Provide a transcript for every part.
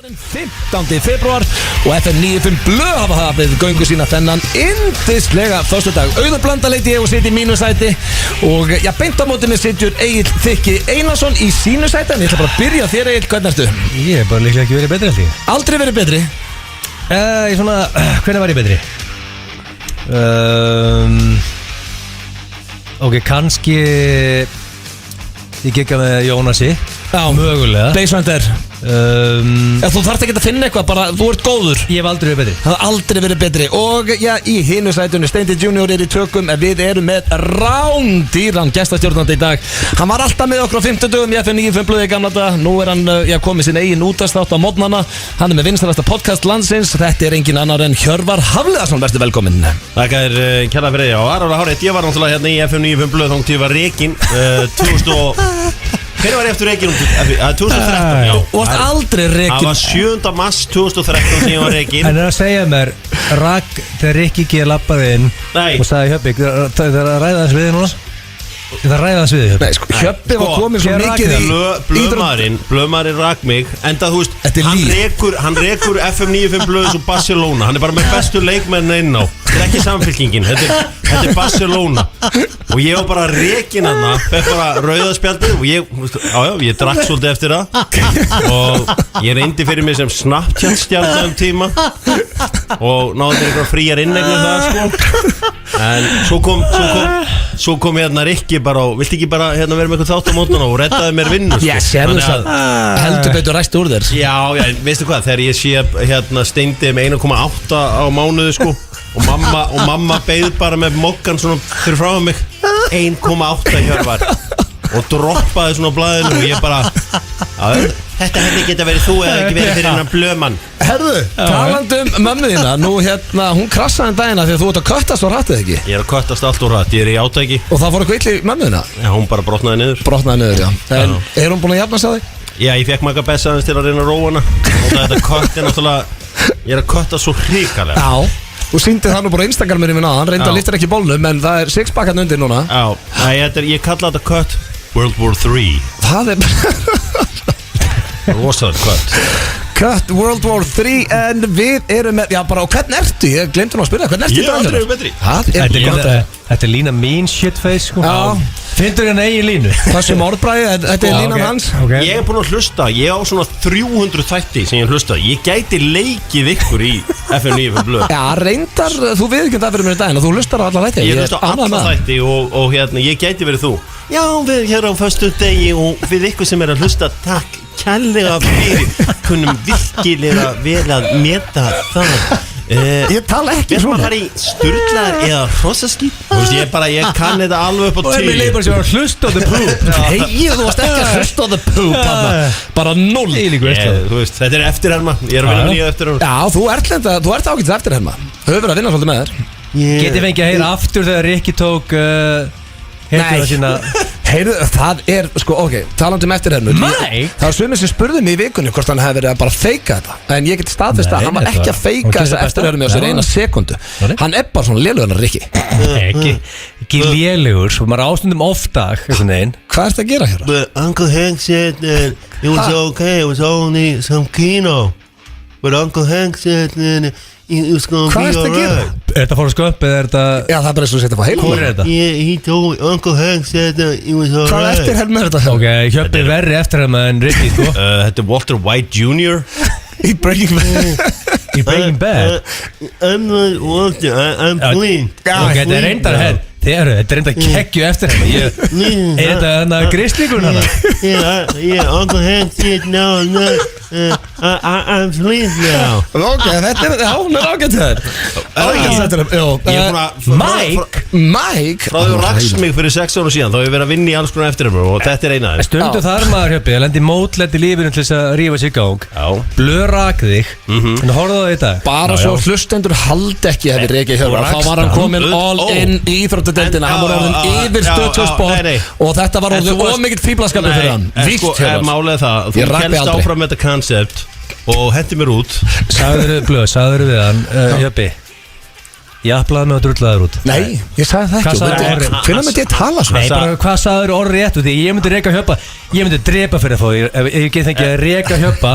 15. febrúar og FM 95 Blöð hafa hafið göngu sína þennan yndislega föstudag. Auður Blanda leiti ég og sitt í mínu sæti og beint á móti mér sitjur Egill Þykki Einarsson í sínu sæti. En ég ætla bara að byrja þér, Egill, hvernig ertu? Ég bara líklega ekki verið betri held ég. Aldrei verið betri? Ég svona, hvernig var ég betri? Ok, kannski ég gekka með Jónasi. Já, mögulega Beisvændir. Þú þarft ekki að finna eitthvað, bara þú ert góður. Ég hef aldrei verið betri. Það hafði aldrei verið betri. Og í hinu sætunni Steindi Junior í tökum. En við erum með rándýran gestastjórnandi í dag. Hann var alltaf með okkur á 50 dögum í FM 95 Blöð í gamla dag. Nú hann komið sinn eigin útastátt á mótnana. Hann með vinsælasta podcast landsins. Þetta engin annar en Hjörvar Hafliðarsson. Vertu velkominn. Þakka þér kærlega fyrir. Já, Aron Hárið, ég var náttúrulega hérna í FM 95 Blöð þótt ég var rekinn 2000 Hvernig var ég eftir rekin 2013, já. Þú varst aldrei rekin. Það var 7. mars 2013 sem ég var rekin. En að segja mér, þegar Rikki G lappaði inn og sagði Hjöppi, það er að ræða þess við þig núna? Það ræða þess við þig, Hjöppi. Nei, sko, Hjöppi var komið svo mikið í Blöðmaðurinn rak mig. Enda þú veist, hann rekur FM 95 Blöðs og Barcelona. Hann er bara með bestu leikmenn inn á. Þetta er ekki samfylkingin, þetta er Barcelona. Og ég var bara rekin hana, fekk bara rauðaspjaldið og ég drakk svolítið eftir það. Og ég reyndi fyrir mig sem Snapchat-stjarnar tíma og náði einhverja fríar innegnu það, sko. En svo kom hérna Rikki bara og vilti ekki bara hérna vera með eitthvað þátt á mótana og reddaði mér vinnu, sko. Já, sérðu það, heldur betur ræst úr þér. Já, veistu hvað, þegar ég sé hérna Steindi með 1,8 á mánuði, sko. Og mamma beið bara með mokkan svona fyrir frá mig 1,8 Hjörvar og droppaði svona á blaðinu og ég bara þetta hefði geta verið þú eða ekki verið fyrir hennar blöðmann. Herðu, talandum mömmu þína. Nú hún krassaði dagina því að þú ert að köttast og rættið ekki. Ég er að köttast allt og rætt, ég er í átæki. Og það fór eitthvað illa í mömmu þína? Já, hún bara brotnaði niður. Já. En er hún búin að jafna sig á þig? Já, ég fekk Magga Bessa aðeins til að reyna að róa hana. Og þetta kött er náttúrulega, ég er að kötta svo hrikalega. Já. Þú sýndið það nú bara Instagraminu minna. Hann reynda liftir ekki bólnum, en það er sixpackan undir núna. Já, ég kalla þetta kött World War 3. Það er rosalega kött. Kött World War 3. En við erum með, og hvernig ertu? Ég glemdi nú að spyrja, hvernig ertu? Ég er aldrei betri. Þetta er lína mín shitface, sko. Já. Finnur hérna eigin línu? Þessum orðbræði, þetta er línan hans. Ég er búin að hlusta, ég á svona 300 þætti sem ég hlusta. Ég gæti leikið ykkur í FM 95 Blöð. Já, reyndar, þú viðkjönd það fyrir mér í daginn og þú hlustar á alla þætti. Ég hlusta á alla þætti og hérna, ég gæti verið þú. Já, við hér á föstu degi og við ykkur sem er að hlusta, takk kærlega fyrir. Kunnum virkilega vel að meta það. Ég tala ekki svona. Við maður fara í sturglar eða hrossaskít. Þú veist, ég kann þetta alveg upp á 10. Og ég leið bara sem að hlusta á the poop. Hei, þú varst ekki að hlusta á the poop. Bara 0. Þú veist, þetta er eftirherma. Ég er að vinna með nýja eftirherma. Já, þú ert ágætis eftirherma. Höfum verið að vinna svolítið með þér. Getið fengið að heyra aftur þegar Rikki tók heituna sína. Heyrðu, það er, sko, talandi eftirhermu. Það var sumir sem spurði mig í vikunni hvort hann hefði verið að bara feika þetta. En ég geti staðfest að hann var ekki að feika þessa eftirhermu á sér eina sekundu. Hann er bara svona lélugur en Rikki. Ekki lélugur, svo maður ástundum ofta. Hvað ert að gera hér? But Uncle Hank said that it was okay, it was only some kino. But Uncle Hank said that it was gonna be alright. Hvað ert að gera? Er þetta fór að sköp eða er þetta... Já, það er bara eins og að setja á heilum. Hvor er þetta? He told me, Uncle Hank said that it was alright. Hvað eftirhermu er þetta? Ok, Hjöppi verri eftirherma en Rikki, sko. Þetta er Walter White Jr. Í Breaking Bad. Í Breaking Bad? I'm not Walter, I'm Flint. Ok, þetta er reyndar henn. Þetta er reynda kekkju eftir hérna. Er þetta hann að gristlíkur hann? Yeah, Uncle Hank said no, I'm Flint now. Ok, þetta er ágætt þér. Mike? Frá því að rakst mig fyrir 6 ára síðan, þá hefur ég verið að vinna í alls konar eftirhermu og þetta er eina af þeim. Stundu þar maður, Hjöppi, að lendi mótlætt í lífinu til þess að rífa sig í gang. Blöð rak þig, en horfðu það í dag. Bara svo hlustendur haldi ekki hefði Rikki Hjörvar. Þá var hann komin all in í íþróttadeildina. Hann var orðin yfir Stöð 2 Sport og þetta var orðin ómikið fíblaskapur fyrir hann. Víst, Hjörvar. Málið það, þú kemst áfram með þetta koncept og hendi mér út. Sagður við hann, Hjöppi, Jaflaði mig og drullaður út. Nei, ég sagði það Hvað sagði ekki. Orri? Hvernig myndi ég tala svona? Nei, bara hvað sagður orri rétt út? Ég myndi reka hjöpa. Ég myndi drepa fyrir að fá. Ef ég get ekki að reka hjöpa,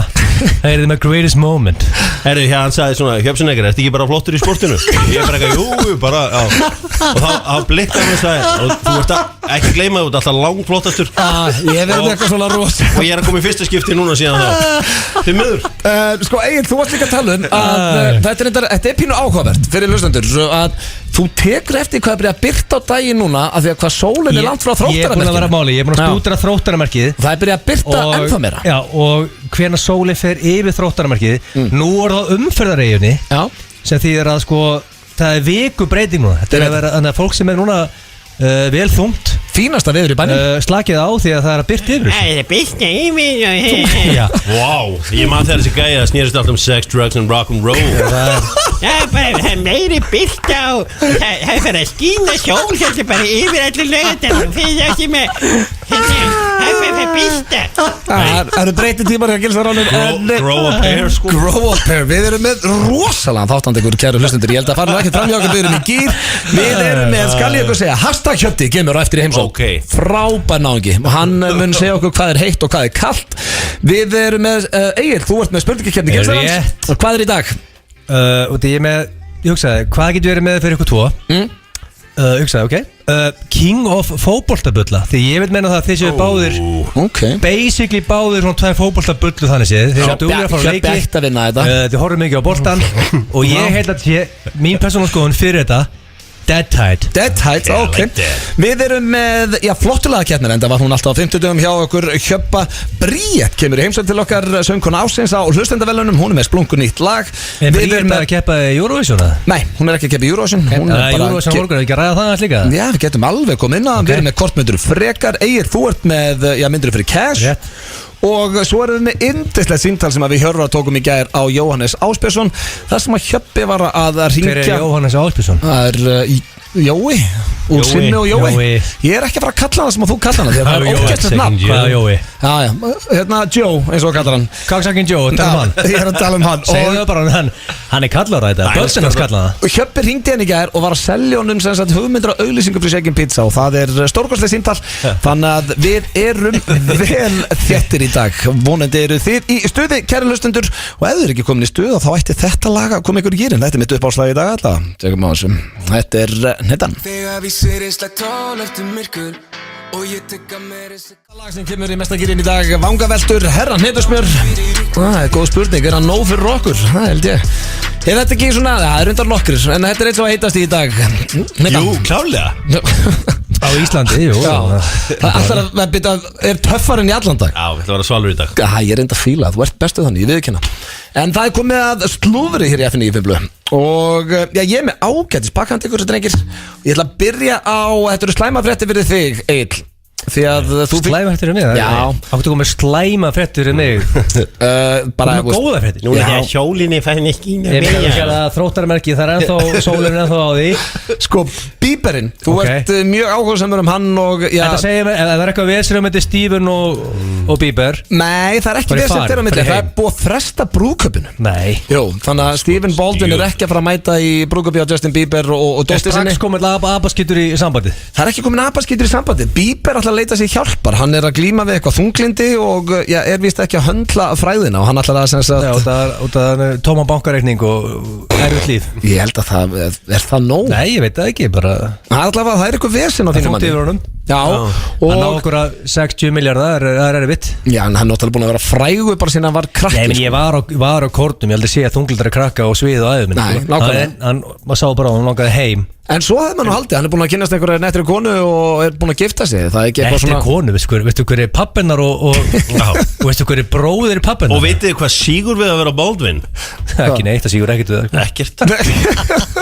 það er my greatest moment. Herru, hann sagði svona, Hjöpsinegger, ertu ekki bara flottur í sportinu? Ég bara eitthvað, jú, bara, já. Og þá blikkaði hann og sagði, og þú ert ekki gleyma þú ert alltaf langflottastur. Ég verði eitthvað svona rosa. Og ég er að koma í fyrsta skipti núna síðan þá. Þið miður. Sko Egil, þú varst líka að tala að þetta er pínu áhugavert fyrir hlustendur að þú tekur eftir hvað er byrjað að byrta á daginn núna af því að hvað sólinn er langt frá Ég er búin að vera þróttaramerkinu. máli, ég er búin að stúdra þróttaramerkið. Það er byrjað að byrta ennþá meira. Já, og hvena sólinn fer yfir þróttaramerkið, nú er það umferðareiginni Já. sem þýðir að sko, það er viku breyting núna. Þetta er að vera, þannig að fólk sem er núna vel þungt Fínasta veður í bænum. slakið á því að það er að byrta yfir. Það er byrta yfir Já. Wow, ég man þegar þessi gæja snýrist alltaf sex, drugs and rock'n'roll. Það er bara meiri byrta og það er bara að skína sól hérna bara yfir allir lögadalum fyrir það sem er það er bara byrta. Það eru breytið tímar hjá Gilsaránum. Grow a pair, sko. Grow a pair. Við erum með rosalega þáttandi ykkur kæru hlustundur. Ég held að fara nú ekki fram hjá okkur. Við erum í gýr. Við erum með, skal ég ykkur segja, hashtag Hjöppi kemur á eftir í heimsókn. Ok. Frábær náungi. Hann mun segja okkur hvað er heitt og hvað er kalt. Við erum með, Egil, þú ert með spurningakefni Gilsaráns. Og hvað er í dag? Og ég með, ég hugsaði, hvað getur verið með fyrir ykkur tvo? Hugsaði, ok King of fótboltabulla. Því ég vil meina það að þið séu báðir Ok. basically báðir svona tvær fótboltabullu þannig séð. Þeir eru duglegir að fara á Hjöppi leiki, ætti að vinna þetta. þið horfum mikið á boltan og ég held að mín persónulega skoðun fyrir þetta Dead Tide. Dead Tide, Yeah, ok like that. Við erum með, já, flottulega keppnir. Enda var hún alltaf á 50 dögum hjá okkur. Hjöppa Bríett kemur í heimsókn til okkar, söngkona ásins á hlustendavelunum. Hún er með splungun nýtt lag. En Við Bríett erum að keppa í Eurovision eða? Nei, hún er ekki að keppa í Eurovision. Hún er bara Eurovision morgun, er ekki að ræða það aðeins líka? Já, við getum alveg komið inn á. Við erum með kortmyndur frekar. Egil, þú ert með, já, myndur fyrir cash. Rétt. Og svo erum við með yndislegt símtal sem að við Hjörvar tókum í gær á Jóhannes Ásbjörnsson. Það sem að Hjöppi var að ringja. Hver er Jóhannes Ásbjörnsson? Það er Jói úr Jói, Simmi og Jói. Jói. Ég er ekki að fara að kalla hann sem að þú kalla hann því að það er Jói, ógæstlegt nafn. Hvað er Jói? Já, já, hérna Joe eins og kallar hann. Kaksakinn Joe, tala um hann. Ég er að tala um hann. Segðu þau bara hann er kallar á þetta. Bötsin hans kallar það. Og Hjöppi ringdi henni í gær og var að selja honum sem sagt hugmyndir á auglýsingum fyrir Shakin Pizza og það er stórkostlega símtal. Þannig að við erum vel þéttir í dag. Vonandi eru þið í stuði, kæru hlustendur, og ef þið eru ekki komin í stuð þá ætti þetta lag að koma ykkur í gýrin. Þetta er mitt uppáhaldslag í dag allavega. Tökum á þessu. Þetta er Hnettan. Þegar við sérist að tala eftir myrkur og ég tekka mér þessi Lag sem kemur í mestagýrin í dag, vangaveltur, herra Hnetusmjör. Það er góð spurning, er hann nóg fyrir okkur? Það held ég. Er þetta ekki svona, það er undar nokkrir, en þetta er eins og að heitast í dag. Jú, klálega. Á Íslandi, jú. Já, það er alltaf að byrja, er töffarinn í allan dag. Já, við ætlum að vera svalur í dag. Já, ég er enda að fíla, þú ert bestuð þannig, ég viðurkenna. En það er komið að slúðri hér í F95 Blöð. Og já, ég er með ágætis pakkandi ykkur, drengir. Ég ætla að byrja á, þetta eru slæmafréttir fyrir þig, Egil. Því að þú Slæmafréttir um mig? Já. Áttu komið slæmafréttir um mig? bara, Komið góða fréttir? Núna Já. þegar sjólinni fæðin ekki skína Ég meina ekki að þróttarmerki, það er ennþá, sólinn er ennþá á því. Sko, Bíberinn, þú Ok. ert mjög áhugasamur um hann og já, Þetta segir mér, ef það er eitthvað vesir um þetta Steven og Bieber. nei, það er ekki Farið við sem far, þeirra milli, farið það er heim. búið að fresta brúðkaupinu. Nei. Jú, þannig að Stephen Baldwin er ekki að fara að mæta í brúðkaupi á Justin Bieber og Er dóttir sinni. strax komið abaskittur í sambandi? Það er ekki komin abaskýtur í sambandi. Bieber ætla að leita sér hjálpar. Hann er að glíma við eitthvað þunglindi og já, er víst ekki að höndla fræðina og hann ætla að sem sagt, Já, út af tóma bankareikning og erfitt líf. ég held að það er það nóg. Nei, ég veit það ekki, bara Það er allavega, það er eitthvað vesen á það þínum fótt yfir honum. Já, Hann á og okkur að 60 miljardar, það er erfitt. já, en hann er náttúrulega búin að vera frægur bara síðan hann var krakki. Nei, menn ég var á kórnum, ég held að sé að þunglindar að krakka og svið og æðum. Nei, nákvæmlega. Maður sá bara að hann langaði heim. En svo hefði maður nú haldið, hann er búin að kynast einhverja nettri konu og er búin að gifta sig. Það er ekki eitthvað Þetta er svona konu, veistu hver er pappennar og veistu hver er bróðir pappennar? Og vitið þið hvað sígur við að vera Baldwin? Ekki neitt, það sígur ekkert við það. Ekkert.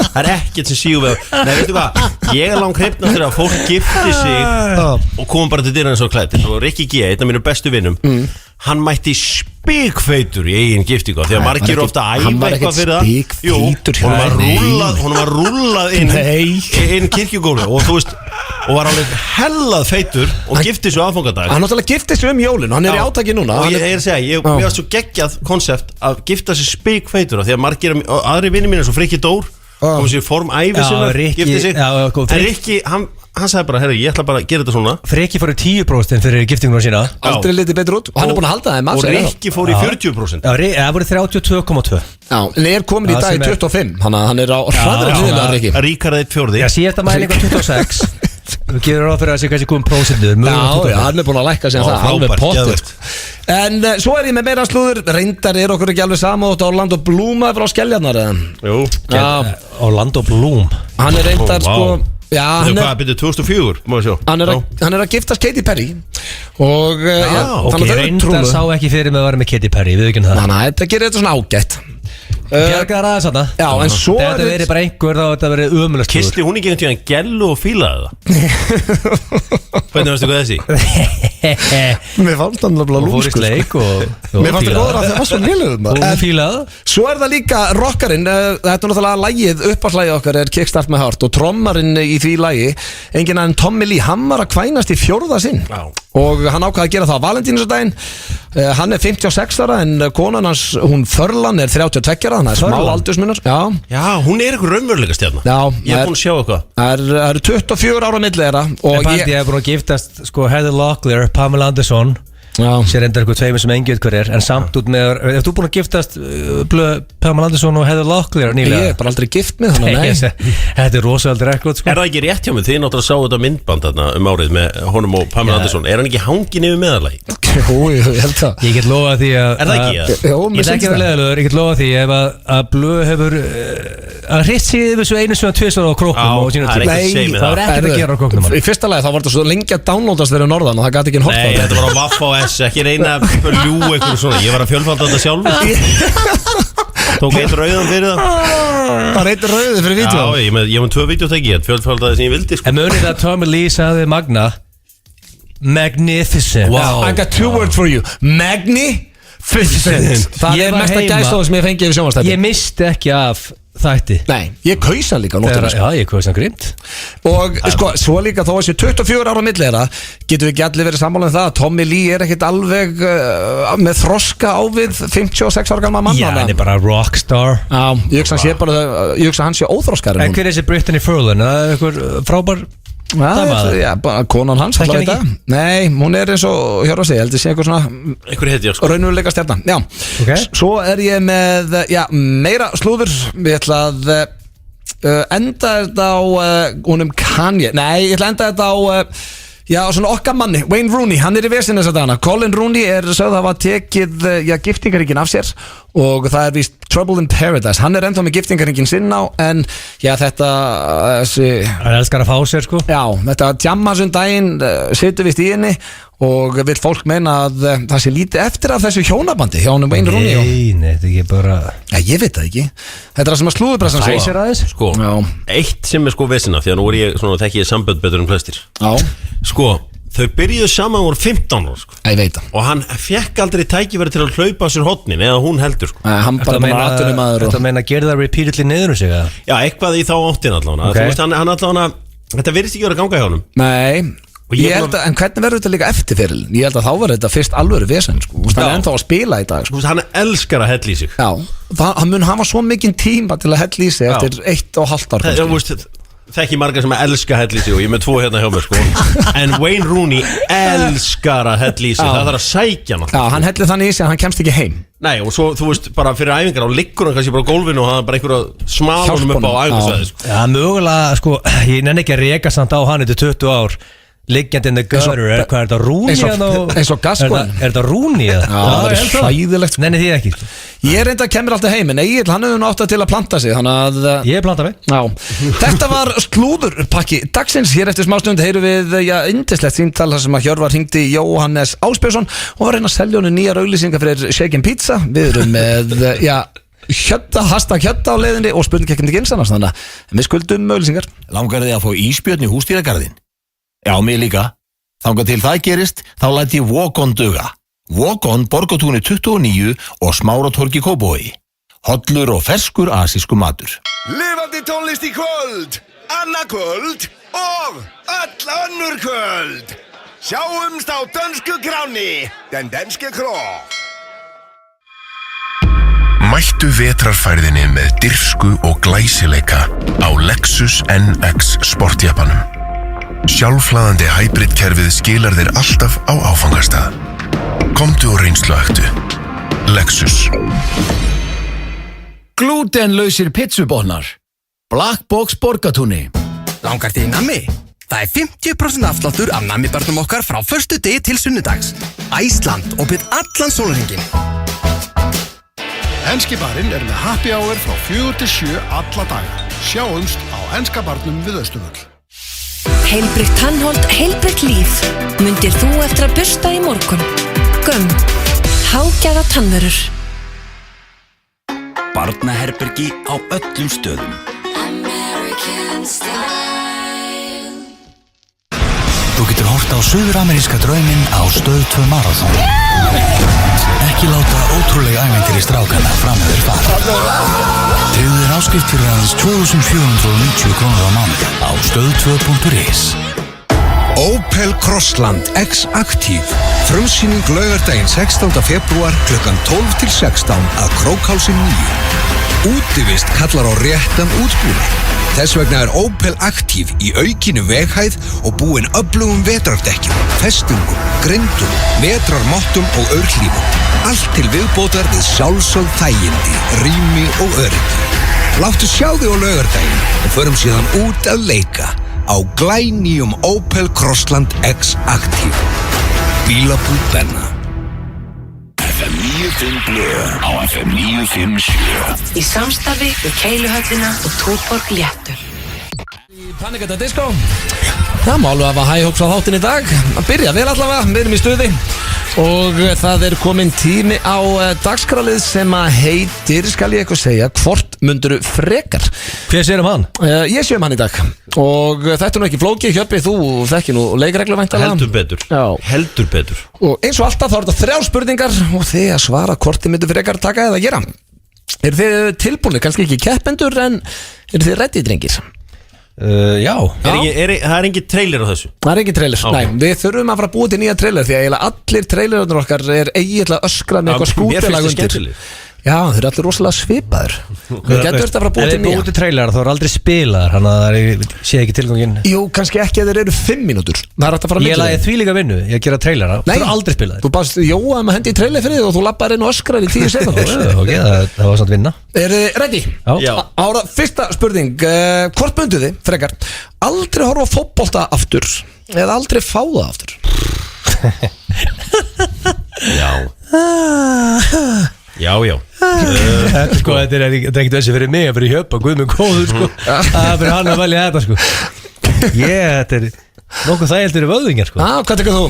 Það er ekkert sem sígur við að. Nei, veitu hvað? Ég er langt hreifnast þegar að fólk gifti sig og kom bara til dyrann svo klætt. Og Rikki G, einn af mínu bestu vinnum, hann mætti spikfeitur í eigin giftingu því að margir eru ofta að hann æfa var eitthvað ekkert fyrir það. spikfeitur hjá Hún var rúllað inn kirkjugólu og þú veist og var alveg hellað feitur og gifti svo aðfangadag. Hann náttúrulega gifti sig jólin og hann er í átaki núna. Og Hann ég er að segja, mér var svo geggjað konsept að gifta sig spikfeitur því að margir aðri vinni mín er svo Frikki Dór kom sér í form ævi Já, sinna, Rikki- gifti sig já, sko, En Rikki, hann sagði bara, herru, ég ætla bara að gera þetta svona Freki fór í 10% fyrir giftinguna sína. Aldrei litið betur út og hann er búin að halda það Og Rikki fór í 40%. Já, það voru 32,2. Já, en er komin í Já, dag í sem er- 25. Þannig að hann er á hraðri hliðina Rikki. Ríkar 1/4. Já, síðasta mæling var 26. Við gerum ráð fyrir að það sé kannski komum prósentur. Já, hann er búin að lækka sig Já, það, alveg frábært, pottur. geðveikt. En svo er ég með meira slúður. Reyndar er okkur ekki alveg sama og Orlando Bloom að vera á Skeljarnar eða? Jú. Já, Orlando Bloom. hann er reyndar Ó, vá. sko. Já, Þú hvað, byrjuð 2004, má ég sjá hann er að giftast Katy Perry. Og Ok, þannig að þau reyndar trúlu. sá ekki fyrir með að vera með Katy Perry, við ekki það. Þannig að þetta gerir þetta svona ágætt. Bjargar aðeins þarna. Já, en svo Þegar þetta verið bara einhver þá þetta verið umulast. Kisti hún ekki einhvern tíðan gellu og fílaði það Hvernig varstu hvað þessi? Mér fannst hann alveg Hún fór í lúmskur. sleik og Mér fannst það góður að það var svo nýluðum. Hún fílaði. Svo er það líka rockarinn, þetta er náttúrulega lagið, uppáhaldslægið okkar er Kickstart My Heart og trommarinn í því lagi, enginn aðeins Tommy Lee, hann var að kvænast í 4. sinn Já. og hann ákvaði að gera það á Valentínusdaginn. Hann er 56 ára en konan hans, hún Förlan, er 32 ára, þannig að smá Förlan? aldursmunur. Já, Já, hún er eitthvað raunveruleika stjarna Já, Ég er búin að sjá eitthvað það eru 24 ára milli þeirra En og pældi ég hef búin að giftast sko Heather Locklear, Pamela Anderson Já. sér endar eitthvað tveimur sem engi veit hver en samt út með, ef þú búin að giftast Pamela Anderson og Heather Locklear Ég nýlega er bara aldrei gift með þannig, nei. Þetta er rosalega rekord sko. Er það ekki rétt hjá mig? Þið náttúrulega sá þetta myndband þarna árið með honum og Pamela Anderson Er hann ekki hangin yfir meðalagi? Jú, ég held það. Ég get lofa því að Er það ekki, ja? Jó, Ég mér ætla ekki finnst að vera það. leðilegur, ég get lofa því ef að blöð hefur að hritt sig yfir svo einu svona tvisvar á króknum Já, og sínum það er tíma. ekki að segja mig það er það. ekkert að gera á króknum Í fyrsta lagi þá var þetta svo lengi að downloadast þeirra norðan og það gæti ekki hort Nei, þetta var á Vaff á S, ekki reyna að ljú eitthvað svona Ég var að fjölfalda þetta sjálfur Tók eitt rauðan fyrir það Það reytir rauðið fyrir vídeo. Já, ég með 2 vídeotæki, ég fjölfalda það sem ég vildi sko. En munið að Tommy Lee sagði Magna Magnificent. I got 2 words for you. Magnificent. Það Ég er var mesta heima. gæstóð sem ég fengi yfir sjónvarstætti. Ég misti ekki af þætti. Nei, ég kausa líka nóttina sko. Já, ég hvað sem grimt. Og sko, svo líka þó að sé 24 ára milli þeirra, getum við ekki allir verið sammála um það að Tommy Lee er ekkit alveg með þroska á við 56 ára gamla mann. Já, hann er bara rockstar. Já, ég hugsa hann sé óþroskar En hver er þessi Brittany Furlan? Það er einhver frábær dama? Já, bara konan hans Þekkir allavega hann í dag. Nei, hún er eins og Hjörvar segi, heldur sé einhver svona Einhver hetja sko. raunveruleika stjarna. Já, Ok. svo er ég með meira slúður. Við ætla að enda þetta á honum Kanye. Nei, ég ætla að enda þetta á svona okkar manni, Wayne Rooney. Hann er í vesinn þess að dana. Colin Rooney er sögð að hafa tekið giftingaríkin af sér og það er víst Trouble in Paradise. Hann er ennþá með giftingaríkin sinn á en þetta Hann elskar að fá sér sko. Já, þetta djamma sem daginn situr vist í henni og vil fólk meina að það sé lítið eftir af þessu hjónabandi hjá honum Wayne Rooney og... Nei, þetta er ekki bara Já, ég veit það ekki. Þetta er það sem að slúðupressan Æsir aðeins. Sko, Já. eitt sem er sko vesina Því að nú er ég svona þekki ég sambönd betur en flestir Já, Sko, þau byrjuðu saman voru 15 ára sko. ég veit það. Og hann fekk aldrei tækifæri til að hlaupa á sér hotnin Eða hún heldur sko. Hann bara aðtunum maður Þetta meina að gera það repeatedly niður um sig eða? Já, eitthvað í þá áttin allavega Ok. Þú veist, hann allavega Þetta virðist ekki verið að ganga hjá honum Nei, Og ég ég held að, en hvernig verður þetta líka eftir fyrir? Ég held að þá verður þetta fyrst alvöru vesen sko. Hann er Já. ennþá að spila í dag sko. Þú veist, hann elskar að hella í sig Já, hann mun hafa svo mikinn tíma til að hella í sig Já. eftir 1,5 ár Það kannski. veist, þekki margar sem elska að hella í sig Og ég er með 2 hérna hjá mér sko. En Wayne Rooney elskar að hella í sig Já. Það þarf að sækja hann Já, hann hellir þannig í sig að hann kemst ekki heim. Nei, og svo, þú veist, bara fyrir æfingar Og liggur hann kannski bara á gólfinu Og hann er bara einhver að smala honum upp á Hjálpa honum. æfingarsvæði sko. Já, mögulega, sko, ég nenni ekki að reka samt á hann Þetta 20 ár liggjandi in the gutter Hvað er þetta, Rooney? eins og Gascoigne. Er þetta Rooney? Já, það er hræðilegt. Nenni því ekki Ég reynda að kemur alltaf heim en Egill, hann hefur nátt til að planta sig þannig að Ég planta mig Já, þetta var slúðurpakki dagsins. Hér eftir smástund heyrum við yndislegt síntal þar sem að Hjörvar hringdi Jóhannes Ásbjörnsson og var að reyna að selja honum nýjar auglýsingar fyrir Shaken Pizza. Við erum með Hjötta, hashtag Hjötta á leiðinni og spurningkeppni til Gilsannars, þannig að við skuldum auglýsingar. Langar þið að fá ísbjörn í húsdýragarðin? Já, mig líka. Þangað til það gerist, þá læt ég Walk-On duga. Walk-On Borgartúni 29 og Smáratorgi Kópavogi. Hollur og ferskur asísku matur. Lifandi tónlist í kvöld, annað kvöld og öll önnur kvöld. Sjáumst á dönsku kráni, den danske krog. Mættu vetrarfærðinni með dirfsku og glæsileika á Lexus NX sportjeppanum. Sjálfhlaðandi hybrid-kerfið skilar þér alltaf á áfangastað. Komdu og reynsluaktu. Lexus. Glútenlausir pizzubotnar. Black Box Borgatúni. Langar þig í nammi? Það er 50% afsláttur af nammibarnum okkar frá föstu degi til sunnudags. Æsland opið allan sólarhringinn. Enski barinn með happy hour frá 4 til 7 alla daga. Sjáumst á Enska barnum við Austurvöll. Heilbrigt tannholt, heilbrigt líf. Mundir þú eftir að bursta í morgun? Gömm. Hágæða tannvörur. Barnaherbergi á öllum stöðum. Þú getur hort á suður-ameríska drauminn á Stöð 2 Marathon. Ekki láta ótrúlega ævintýri strákana framöður fara. Tryggðu þér áskrift fyrir aðeins 2.490 krónur á mánuði á stöð2.is. Opel Crossland X Active. Frumsýning laugardaginn 16. febrúar klukkan 12 til 16 að Krókhálsi 9. Útivist kallar á réttan útbúnað. Þess vegna er Opel Active í aukinu veghæð og búinn öflugum vetrardekkjum, festingum, grindum, vetrarmottum og aurhlífum. Allt til viðbótar við sjálfsögð þægindi, rými og öryggi. Láttu sjá þig á laugardaginn og förum síðan út að leika á glænýjum Opel Crossland X Active. Bílabúð Benna. FM 95 Blö á FM 957. Í samstarfi við Keiluhöllina og Túborg Léttul. Panic at the Disco. Það má alveg hafa high hopes á þáttinn í dag. Að byrja vel allavega, við erum í stuði. Og það er komin tími á dagskrálið sem að heitir, skal ég eitthvað segja, hvort munduru frekar. Hver sér hann? Ég sé hann í dag. Og þetta er nú ekki flókið, Hjöppi, þú þekki nú leikreglu væntanlega. Heldur betur. Já. Heldur betur. Og eins og alltaf þá er þetta 3 spurningar og þið að svara hvort þið myndu frekar taka eða gera. Eru þið tilbúinir, kannski ekki keppendur, en eru þið ready, drengir? Já. Það er engin trailer á þessu? Það er engin trailer, okay. Nei, við þurfum að fara að búa til nýja trailer því að eiginlega allir trailerunir okkar er eiginlega öskrað með eitthvað skútilag undir. Já, þeir eru allir rosalega svipaður. Við getum verið að fara að búa til nýja. Ef þið búið til trailer þá eru aldrei spilaðar, þannig að það sé ekki tilgangin. Jú, kannski ekki að þeir eru 5 mínútur. Það er hægt að fara að Ég lagði því líka vinnu, ég gera trailera. Nei, þú eru aldrei spilaðar. Þú baðst Jóa að hendi í trailer fyrir þig og þú labbar inn og öskrar í 10 sekundur. Ok, það var svona vinna. Eru þið ready? Já. Ára, fyrsta spurning, hvort bundu þið, frekar, aldrei horfa á fótbolta aftur eða aldrei fá það aftur? Já. Þetta er ekkert þessi fyrir mig, að fyrir Hjöppa, guð minn góður, sko. Það er fyrir hann að velja þetta, sko. Þetta er nokkuð þægildur í vöðvingar, sko. Hvað tekur þú?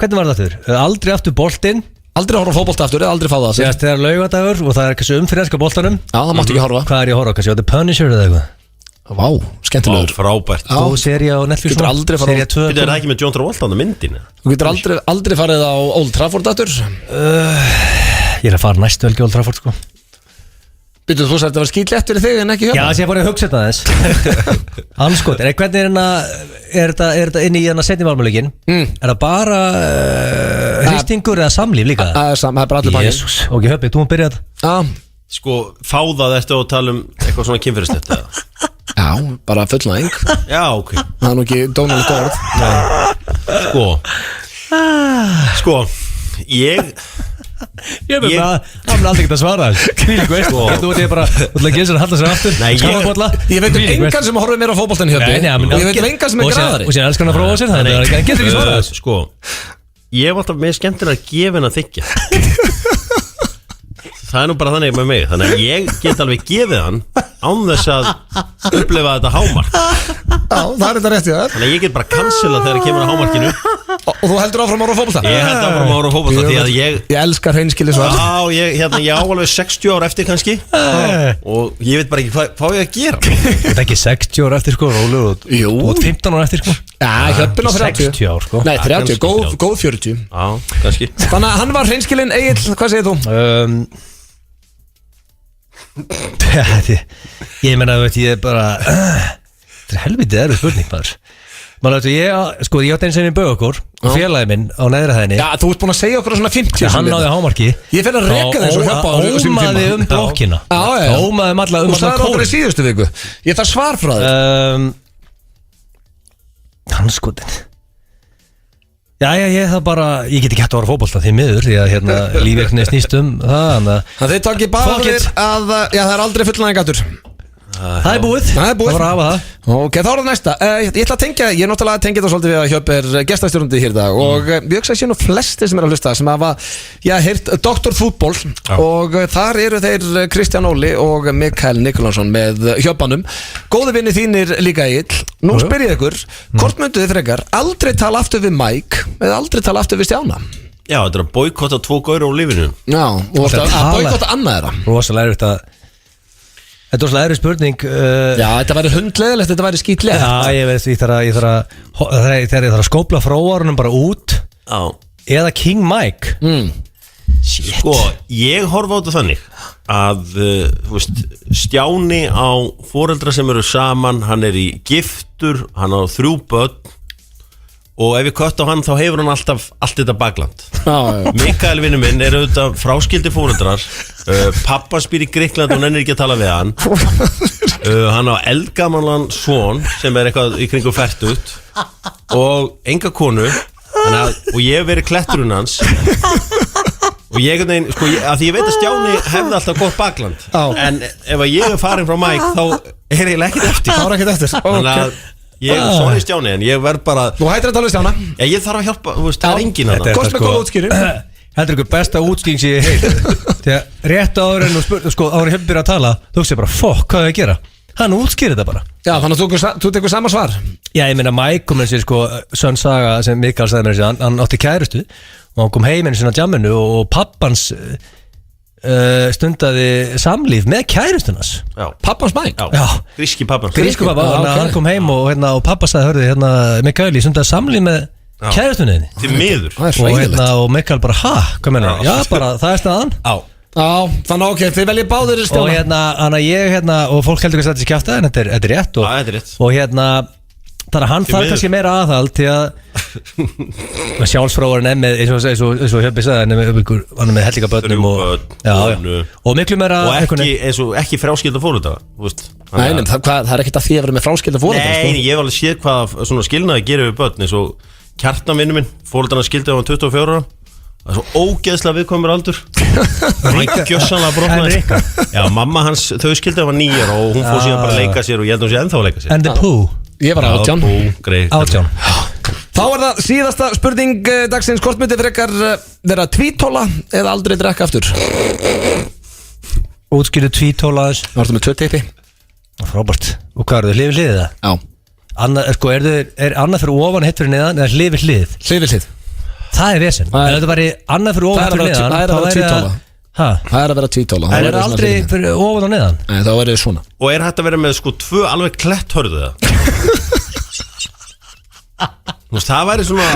Hvernig var þetta þurr? Aldrei aftur boltinn. Aldrei horfa á fótbolta aftur eða aldrei fá það? Það er laugadagur og það er kannski umfyrirska boltanum. Já, það máttu ekki horfa. Hvað er ég að horfa? Kannski The Punisher eða eitthvað? Vá, skemmtilegur. Frábært. Góð sería á Netflix. Getur aldrei farið á... Þetta er ekki með John Travolta á myndinu. Þú getur aldrei farið á Old Trafford aftur? Ég er að fara næstu helgi Old Trafford, sko. Býtu, þú sagði að það var skýtlétt fyrir þig en ekki Hjöppa? Já, þess að ég bara hugsa þetta aðeins. Anskot, hvernig er þetta inn í setni valmöluleikin? Er það bara hristingur eða samlíf líka? Það er bara allir bæði. Jésús, ok, Hjöppi, þú maður byrja þetta. Sko, fáðað eftir að tala eitthvað svona kynferðislegt eða? Já, bara fullnæðing. Já, ok. Það er nú ekki dónalegt orð. Sko, ég veit það, hann vil aldrei geta svara þess. Kvílík veist, þú veit ég bara þú ætla að gera sér að halda sér aftur. Ég veit engan sem horfið mér á fótboltan Hjöppi. Ég veit engan sem er graðari. Og sér elskar hann að prófa sér, þannig að hann getur ekki svara þess. Sko, ég hef alltaf með skemmtilega að gefa henn að þykja. Það er nú bara þannig með mig. Þannig að ég get alveg gefið hann án þess að upplifa þetta hámark. Já, það er þetta rétt í það. Þannig að ég get bara cancela þegar ég kemur á hámarkinu. Og þú heldur áfram ára á fótbolta? Ég held áfram ára á fótbolta því að ég elskar hreinskili svar. Já, ég á alveg 60 ára eftir kannski. Og ég veit bara ekki hvað ég að gera. Þú ert ekki 60 ára eftir, sko, Rólu. Jú. Þú ert 15 ára eftir, sko. Já, Hjöppin á 30. 60 ár, sko. Nei, 30, góð 40. Já, kannski. Þannig að hann var hreinskilinn. Egill, hvað segir þú? Ég meina, veit ég bara þetta er helvítið erfið spurning, maður Ég átti eins og einn bauð okkur félagi minn á neðra hæðinni. Já, þú ert búin að segja okkur svona 50 hann náði hámarki. Ég fer að reka þeim svo hjálpa á sínum tíma. Ómaði blokkina. Ómaði alla Þú sagði okkur í síðustu viku. Ég þarf svar frá þér. Hann skotin. Ég get ekki hægt að vara fótbolta því miður því að lífverkni snýst það. Það þið takkir bara fyrir að það er aldrei fullnæðingatur. Það er búið. Það var að hafa það. Ok, þá er það næsta. Ég ætla að tengja, ég er náttúrulega að tengja þetta svolítið við að Hjöp er gestastjórnandi hér í dag og ég hugsa að sé nú flestir sem er að hlusta sem hafa, heyrt Dr. Fútból og þar eru þeir Kristján Óli og Mikael Nikolansson með Hjöpanum. Góði vinni þínir líka Egill. Nú spyr ég ykkur, hvort myndu þið frekar aldrei tala aftur við Mike eða aldrei tala aftur við Stjána? Já, þetta er að boykotta 2 gaur á lífinu. Já, og að boykotta annað þeirra. Rosalega erfitt að Þetta var svolítið spurning Já, þetta væri hundleðilegt, þetta væri skítleðilegt. Já, ég veist, ég þarf að skópla fróarunum bara út. Já. Eða King Mike. Sko, ég horfa á þetta þannig að, þú veist, Stjáni á foreldra sem eru saman, hann er í giftur, hann á 3 börn og ef ég kött á hann þá hefur hann alltaf allt þetta bakland. Mikael vinur minn er auðvitað fráskildi foreldrar, pappa spyr í Grikkland og hann er ekki að tala við hann. Hann á eldgamanlan son sem er eitthvað í kringum 40 og enga konu og ég hef verið kletturinn hans og ég sko, að því ég veit að Stjáni hefði alltaf gott bakland en ef að ég er farin frá Mike þá er ég ekkert eftir. Þá er ekkert eftir. Þannig að ég er sorry Stjáni en ég verð bara. Þú hættir að tala við Stjána. Ég þarf að hjálpa, þú veist, það er enginn að það. Kost með góða útskýring. Þetta er ykkur besta útskýring sem ég heilt. Þegar rétt áður en áður hefði byrjað að tala þú veist ég bara, fokk, hvað er að gera? Hann útskýrir þetta bara. Já, þannig að þú tekur sama svar. Já, ég meina Mike kom með sér sönn saga sem Mikael sagði mér sér, hann átti kærustu og hann kom heim inn í svona jamminu og pappans stundaði samlíf með kærustunas. Pappans Mike? Já. Gríski pappans. Gríski pappa, hann kom heim og pappa sagði, hörðu, Mikael, ég stundaði samlíf með kærustunniðinni. Til miður. Og Mikael bara, hvað menna? Já, bara, það er staðan. Já, þannig ok, þið veljið báðir í Stjána. Og fólk heldur ekki að þetta sé kjafta en þetta er rétt. Já, þetta er rétt. Og þannig að hann þarf kannski meira aðhald til að sjálfsfróðurinn er með eins og Hjöppi sagði, hann er með hellinga börnum og miklu meira og ekki fráskilda fóreldra. Nei, það er ekkert að því að vera með fráskilda fóreldra. Nei, ég hef alveg séð hvað svona skilnaði gerir við börn eins og Kjartan vinnu minn, fóreldrarna skildi á hann 24 ára. Það er svo ógeðslega viðkomur aldur. Hann gjössanlega brotnaði. Já, mamma hans, þau skildi á hann 9 ára og hún fór síðan bara að leika sér og ég held að hún sé ennþá að leika sér. And the poo. Ég var 18. 18. Þá er það síðasta spurning dagsins. Hvort myndi frekar vera tvítóla eða aldrei drekka aftur? Útskýrðu tvítóla þess. Það vartu með 2 teipi. Frábært. Og hvað eru þið, hlið við hlið það? Já. Er annað fyrir ofan, hitt fyrir neðan eða hlið við hlið? Hlið við hlið. Það er vesen. En þetta væri annað fyrir ofan, hitt fyrir neðan. Það er að vera tvítóla. Það er að vera tvítóla. Það er aldrei fyrir ofan og neðan. Nei, þá er það svona. Og er hægt að vera með 2 alveg kletthörðu það? Þú veist, það væri svona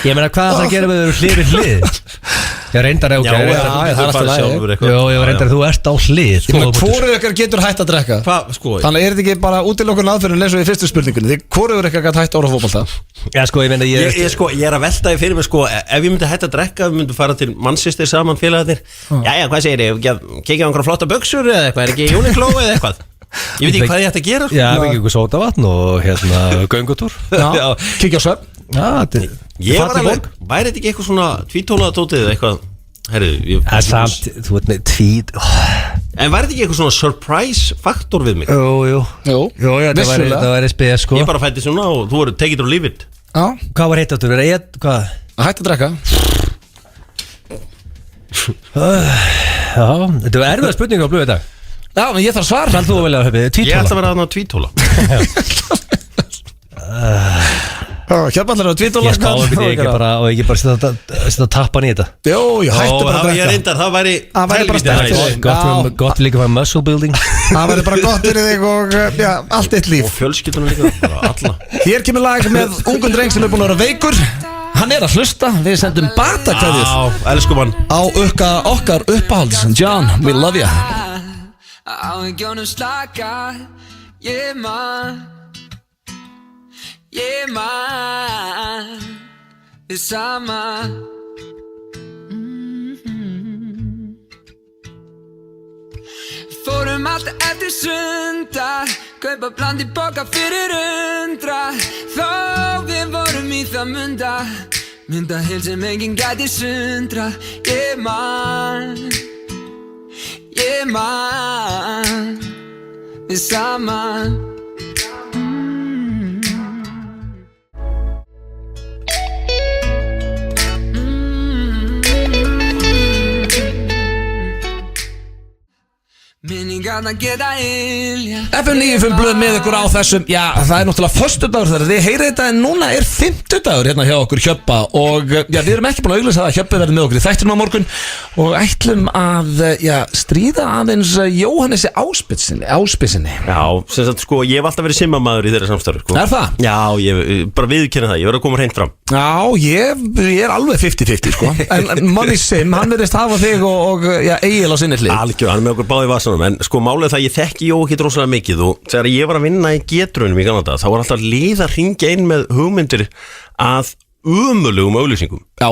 Ég meina, hvað það gera með hlið við hlið? Ég reyndar að það er alltaf læg. Ég reyndar að þú ert á hlið. Hvoru ykkar getur hætt að drekka? Þannig er þetta ekki bara útilokun aðferðin eins og í fyrstu spurningunni. Því hvoru ykkar gæti hætt að orða fótbolta? Já, ég meina ég er að velta því fyrir mig, ef ég myndi hætt að drekka, við myndum fara til Manchester saman félagarnir. Jæja, hvað segir ég? Kikið á einhverja flotta buxur eða eitthvað? Er ekki Uniqlo eða eitthvað? Ég veit ekki hvað ég ætti að gera. Já, við ekki eitthvað sótavatn og göngutúr. Kikið á svefn. Ég var alveg, væri þetta ekki eitthvað svona tvítólaðatótið eða eitthvað? Herru, samt, þú veit með tvít. En væri þetta ekki eitthvað svona surprise faktor við mig? Jú, það væri spes sko. Ég bara fætti svona og þú voru take it or leave it. Já. Hvað var heitt áttur? Hvað? Að hætta að drekka. Já, þetta var erfiða spurning á Blöð í dag. Já, en ég þarf svar. Þannig þú að velja að höfði tvítóla. Ég ætla að vera aðna tvítóla. Hjálpallar á tvítóla. Ég spáði ekki bara og ekki bara setja að tappa hann í þetta. Jó, hættu bara að drekka. Ég reyndar, það væri bara stætt. Gott líka fyrir muscle building. Það væri bara gott fyrir þig og allt eitt líf. Og fjölskyldunum líka, bara alla. Hér kemur lag með ungun dreng sem er búin að vera veikur. Hann er að hlusta, við sendum batakveðjur. Já, elsku mann. Á okkar uppáhalds. John, we love you. Á ekki honum slaka, Ég man við sama Fórum alltaf eftir sunda Kaupa bland í boka fyrir 100 Þó við vorum í það Mynda heil sem enginn gæti sundra Ég man við saman Minningarna geta ilja FM 95 blöð með ykkur á þessum Já, það er náttúrulega föstudagur þegar þið heyrið þetta En núna er 50dagur hérna hjá okkur Hjöppa Og já, við erum ekki búin að auglýsa það að Hjöppi verði með okkur í þættinum á morgun Og ætlum að, já, stríða aðeins Jóhannesi Áspitsinni Já, sem sagt sko, ég hef alltaf verið simmamaður í þeirra samstarfi sko. Er það? Já, ég bara viðurkenni það, ég verið að koma hreint fram Já, ég er alveg 50-50 sko En Manni Sim, hann verðist hafa þig og já, Egil á sinni hlið Algjör, hann er með okkur báði í vasanum En sko málið það, ég þekki Jó ekki rosalega mikið Og þegar ég var að vinna í getrunum í Kanada Þá var alltaf lið að ringja inn með hugmyndir Að ömurlegum auglýsingum Já,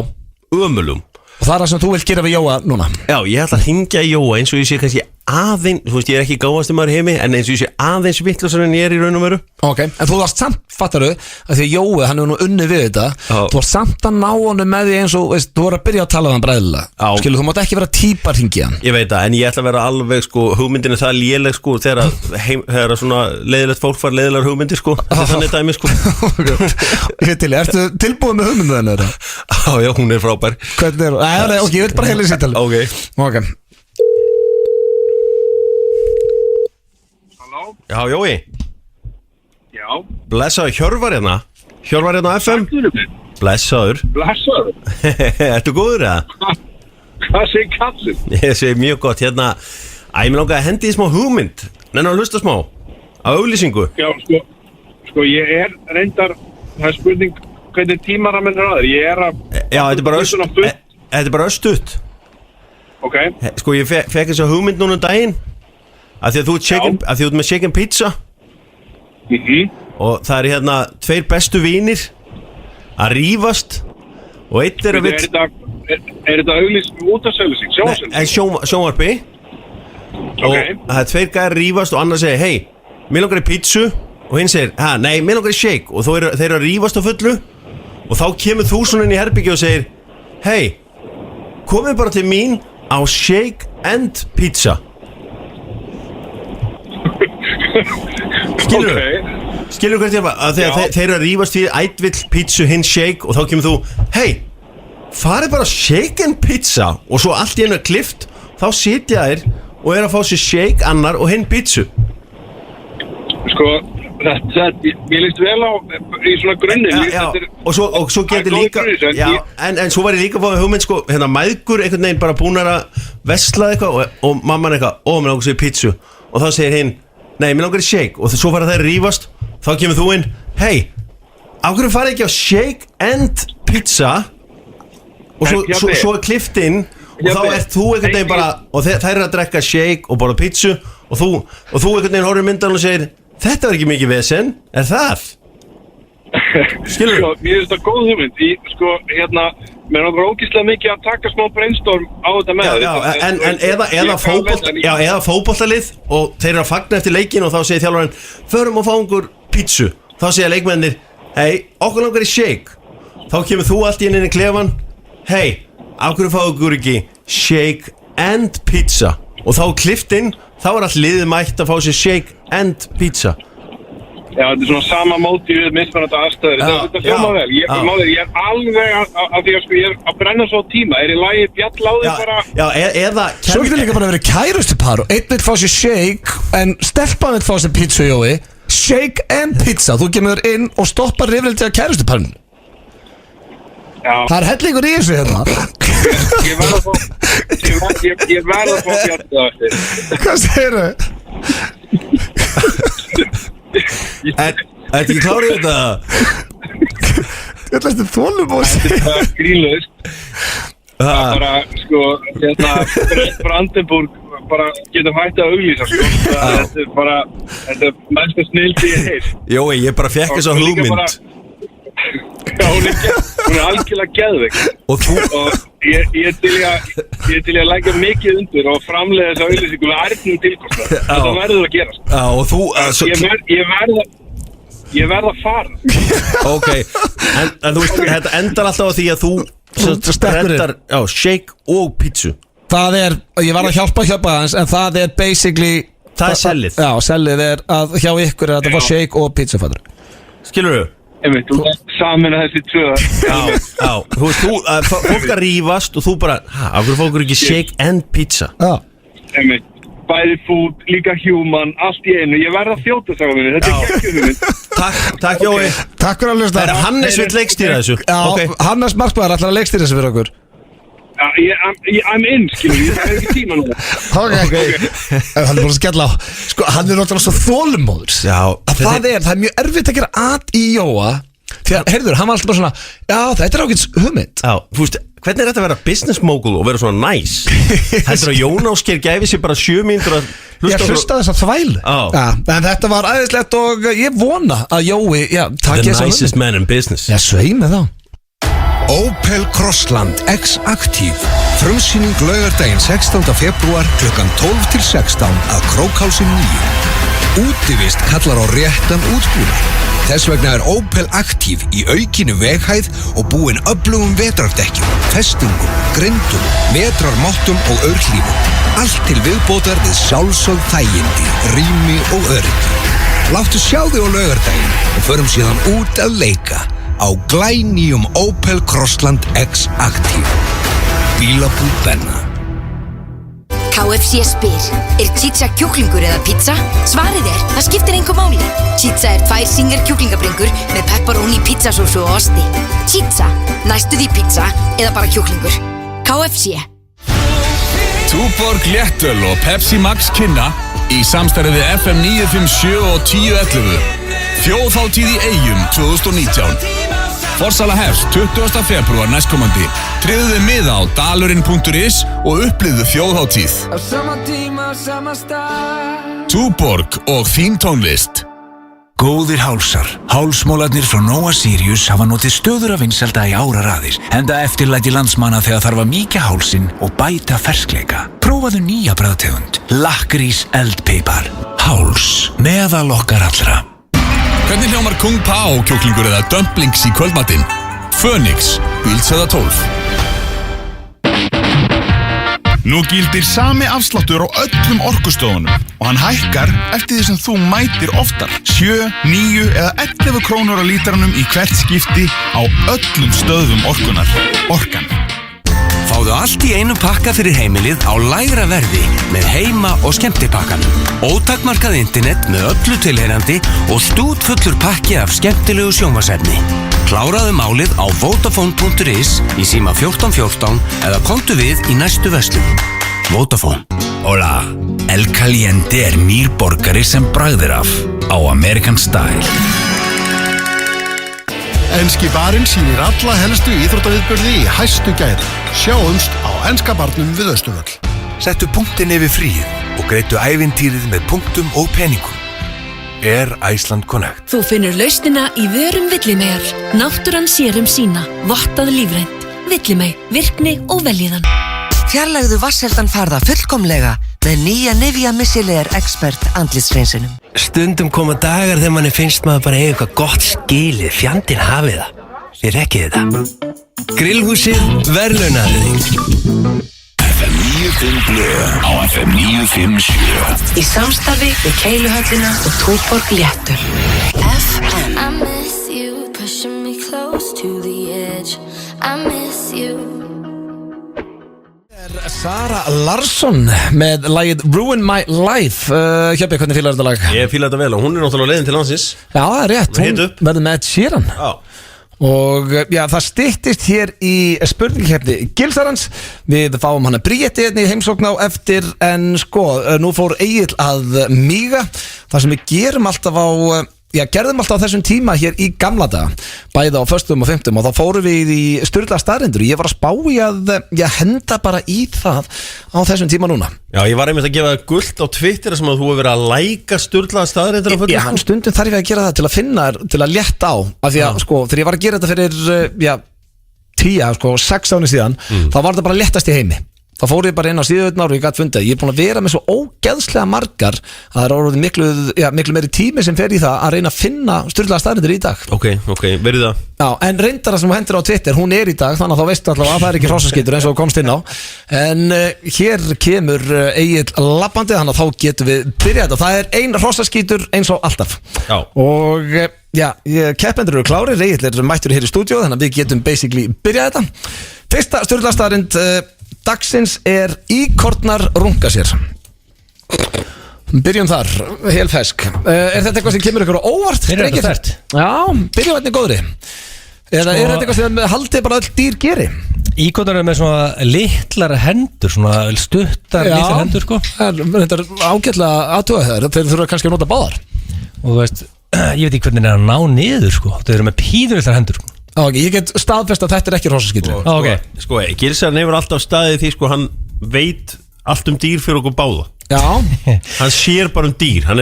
ömurlegum Og það er það sem þú vilt gera við Jóa núna Já, ég ætla að ringja í Jóa eins og ég sé kannski aðeins Þú veist, ég er ekki gáðasti maður í heimi En eins og ég sé aðeins vittlausar en ég er í raun og veru Ok, en þú varst samt, fattaru að því að Jói, hann hefur nú unnið við þetta Þú varst samt að ná honum með því eins og veist, þú voru að byrja að tala um hann bræðilega Skilu, þú mátt ekki vera típar hringja hann Ég veit það, en ég ætla að vera alveg sko Hugmyndin er það léleg sko Þegar svona leiðilegt fólk far leiðilegar hugmyndir sko Þannig dæmi sko Ég veit til, ertu tilbúið með hugmyndinu þeirra? Já, hún er frábær Hvernig er, ok, ég veit bara heilin sýttal Ok Já, Jói Já Blessaður Hjörvar hérna á FM Blessaður Ertu góður eða? Hvað segir kallinn? Ég segi mjög gott hérna Æ, mér langaði að hendi í smá hugmynd Nennar að hlusta smá Á auglýsingu Já, sko ég er reyndar Það er spurning hvernig tímaraminn er aður Ég er að Já, þetta er bara östutt Ok Sko, ég fekk þess að hugmynd núna daginn Af því að þú ert með chicken pizza Og það er hérna 2 bestu vinir Að rífast Og eitt er að vill Er þetta auglýsing útastauglýsing? Sjónvarpi Og það er 2 gæðir rífast Og annar segir, hei, mér langar í pizzu Og hinn segir, nei, mér langar í shake Og þeir eru að rífast á fullu Og þá kemur þú svona inn í herbyggju og segir Hei, komið bara til mín Á shake and pizza Skilur hvert ég að þeir eru að rífast fyrir ætvill, pizzu, hinn shake Og þá kemur þú, hei, farið bara shake and pizza Og svo allt í einu klift Þá sitja þér og er að fá sér shake annar og hinn pizzu Sko, ég líst vel á Í svona grunni Og svo getur líka En svo var ég líka að fá hugmynd sko Hérna mæðgur einhvern veginn bara búnar að vesla eitthvað og mamman eitthvað mér langar sér pizzu Og þá segir hinn nei, mér langar í shake Og svo fara þær að rífast Þá kemur þú inn Hei, af hverju farið ekki á shake and pizza Og svo er klift inn Og þá ert þú einhvern veginn bara Og þær eru að drekka shake og borða pizzu Og þú einhvern veginn horfir myndan og segir Þetta var ekki mikið vesen, er það? Skilur Sko, ég finnst það góð hugmynd Sko, hérna mér langar ógeðslega mikið að taka smá brainstorm á þetta með eða fótboltalið og þeir eru að fagna eftir leikin og þá segir þjálfarinn förum og fáum pizzu þá segja leikmennir hei, okkur langar í shake þá kemur þú allt í inn í klefan hei, okkur fáum ekki shake and pizza og þá kliftinn, þá er allt liðið mætt að fá sér shake and pizza Já, þetta er svona sama móti við mismunandi aðstæður. Þetta hljóma vel. Ég er alveg að því að sko ég er að brenna svo tíma. Er í lagi bjall á þig bara? Já, eða... Svo getur líka bara verið kærustupar og einn vil fá sér shake en stelpan vil fá sér pizza, Jói. Shake and pizza. Þú kemur inn og stoppar rifrildi að kærustuparinn. Já. Það er hellingur í þessu hérna. Ég verð að fá bjall á þig. Hvað segir þau? Þetta ekki klárið þetta? Þetta er þólubósi. Þetta er grínlaust. Það er bara, sko, hérna, Brandenburg bara getum hægt að auglýsa sko. Þetta er mesta snildi ég heilt. Jói, ég bara fekk þessa hugmynd. Já, hún er algjörlega geðveik. Og ég er til að leggja mikið undir og framleiða þessa auglýsingu með ærnum tilkostnað. Þetta verður að gera sko. Já, og þú Ég verð að fara. Ok, en þú veist, þetta endar alltaf á því að þú reddar shake og pizzu. Það er, ég var að hjálpa aðeins, en það er basically Það er sellið. Já, sellið er að hjá ykkur er að það var shake og pizzafattur. Skilur þú? Þú samin að þessi tvö. Já, þú veist, fólk að rífast og þú bara, af hverju fólkur ekki shake and pizza? Já. Bæði food, líka human, allt í einu. Ég verð að þjóta saman minni, þetta er geggjum minn. Takk Jói. Takk fyrir að hlusta. Það er Hannes vill leikstýra þessu. Já, Hannes Markmaður ætlar að leikstýra þessu fyrir okkur. I'm in, skilur ég, það er ekki tíma núna. Ok. Hann er búin að skella á. Sko, hann er náttúrulega svo þolumóður. Já. Það er mjög erfitt að gera at í Jóa. Því að, heyrður, hann var alltaf bara svona, já, þetta er ákveðs hugmynd. Já, þú veist, hvernig er þetta að vera business mogul og vera svona nice? Heldur að Jón Ásgeir gæfi sér bara 7 mínútur að hlusta þess að þvælu. Já, en þetta var æðislegt og ég vona að Jói, takk ég The nicest man in business. Já, svei með þá. Opel Crossland X-Active. Frumsýning laugardaginn 16. febrúar klukkan 12 til 16 að Krókhálsi 9. Útivist kallar á réttan útbúnað. Þess vegna er Opel Active í aukinu veghæð og búinn öflugum vetrardekkjum, festingum, grindum, vetrarmáttum og aurhlífum. Allt til viðbótar við sjálfsögð þægindi, rými og öryggi. Láttu sjá þig á laugardaginn og förum síðan út að leika á glænýjum Opel Crossland X-Active. Bílabúð Benna. KFC spyr, er pizza kjúklingur eða pizza? Svarið er, það skiptir engu máli. Pizza er 2 single kjúklingabringur með pepperoni, pizzasósu og osti. Pizza, næstu því pizza eða bara kjúklingur. KFC. Túborg Léttöl og Pepsi Max kynna í samstarfi við FM 957 og 1011. Þjóðhátíð í Eyjum 2019. Forsala hefst 20. febrúar næstkomandi. Tryggðu þið miða á dalurinn.is og upplifðu þjóðhátíð. Á sama tíma, á sama stað. Túborg og þín tónlist. Góðir hálsar. Hálsmólarnir frá Nova Sirius hafa notið stöðugra vinsælda í áraraðir. Enda eftirlæti landsmanna þegar þarf að mýkja hálsinn og bæta ferskleika. Prófaðu nýja bragðtegund. Lakkrís eldpipar. Háls. Meðal okkar allra. Hvernig hljómar Kung Pao kjúklingur eða dumplings í kvöldmatinn? Phoenix, Bíldsöða 12. Nú gildir sami afsláttur á öllum orkustöðunum og hann hækkar eftir því sem þú mætir oftar. 7, 9 eða 11 krónur á lítranum í hvert skipti á öllum stöðum orkunar. Orkan. Fáðu allt í einu pakka fyrir heimilið á lægra verði með heima- og skemmtipakkanum. Ótakmarkað internet með öllu tilheyrandi og stútfullur pakki af skemmtilegu sjónvarpsefni. Kláraðu málið á Vodafone.is í síma 1414 eða komdu við í næstu verslun. Vodafone. Hola, El Caliente er nýr borgari sem bragðir af á American Style. Enski barinn sýnir alla helstu íþróttaviðburði í hæstu gæðum. Sjáumst á enska barnum við Austurvöll. Settu punktin yfir fríið og greitu ævintýrið með punktum og peningum. Air Iceland Connect. Þú finnur lausnina í vörum Villimeyjar. Náttúran sér sína, vottað lífrænt. Villimey, virkni og veljiðan. Fjarlægðu vatnsheldan farða fullkomlega með nýja Nivea Micellar Expert andlitshreinsunum. Stundum koma dagar þegar manni finnst maður bara eiga eitthvað gott skilið, fjandinn hafið það. Þið rekkið þetta. Grillhúsið verðlaunaði þig. FM 95 á FM 957. Í samstarfi við Keiluhöllina og Túborg Léttöl. FM. I miss you, pushing me close to the edge. I miss you. Sara Larsson með lagið Ruin My Life. Hjöppi, hvernig fílar þetta lag? Ég fíla þetta vel og hún er náttúrulega leiðin til landsins. Já, það er rétt, hún verður með Ed Sheeran. Já. Og það styttist hér í spurningkeppni Gilsarans. Við fáum hana Bríetti í heimsókn á eftir. En sko, nú fór Egill að míga. Það sem við gerum alltaf á gerðum alltaf á þessum tíma hér í gamla daga, bæði á föstum og fimmtum, og þá fórum við í sturla staðreyndir og ég var að spá í að henda bara í það á þessum tíma núna. Já, ég var einmitt að gefa gult á Twitter sem að þú hefur verið að læka sturla staðreyndir á fullu. Já, stundum þarf ég að gera það til að finna, til að létta á, af því að sko, þegar ég var að gera þetta fyrir 6 ári síðan, þá var þetta bara léttast í heimi. Þá fór ég bara inn á síðuðnar og ég gæti fundið. Ég er búin að vera með svo ógeðslega margar að það er orðið miklu meiri tími sem fer í það að reyna að finna sturlaða staðreyndir í dag. Ok, verið það. Já, en reyndara sem þú hendur á Twitter, hún er í dag, þannig að þá veistu allavega að það er ekki hrossaskítur eins og komst inn á. En hér kemur Egill labbandi, þannig að þá getum við byrjað þetta. Það er ein hrossaskítur eins og alltaf. Já. Og keppendur eru klárir, Egill er mættur hér í stúdíó, þannig að við getum basically byrjað þetta. Fyrsta sturlaða staðreind dagsins er íkornar runga sér. Byrjum þar, helfesk. Er þetta eitthvað sem kemur ykkur á óvart? Þetta er eitthvað þert. Já, byrjum hvernig góðri. Eða er þetta eitthvað sem haldið bara öll dýr geri? Íkornar eru með svona litlar hendur, svona stuttar litlar hendur sko. Þetta er ágætlega aðtuga þeir þurfa kannski að nota báðar. Og þú veist, ég veit ekki hvernig það er að ná niður sko. Þau eru með pínulitlar hendur sko. Ég get staðfest að þetta er ekki hrossaskítur. Sko, Gilsarn hefur alltaf staðið því sko, hann veit allt dýr fyrir okkur báða. Já. Hann sér bara dýr. Hann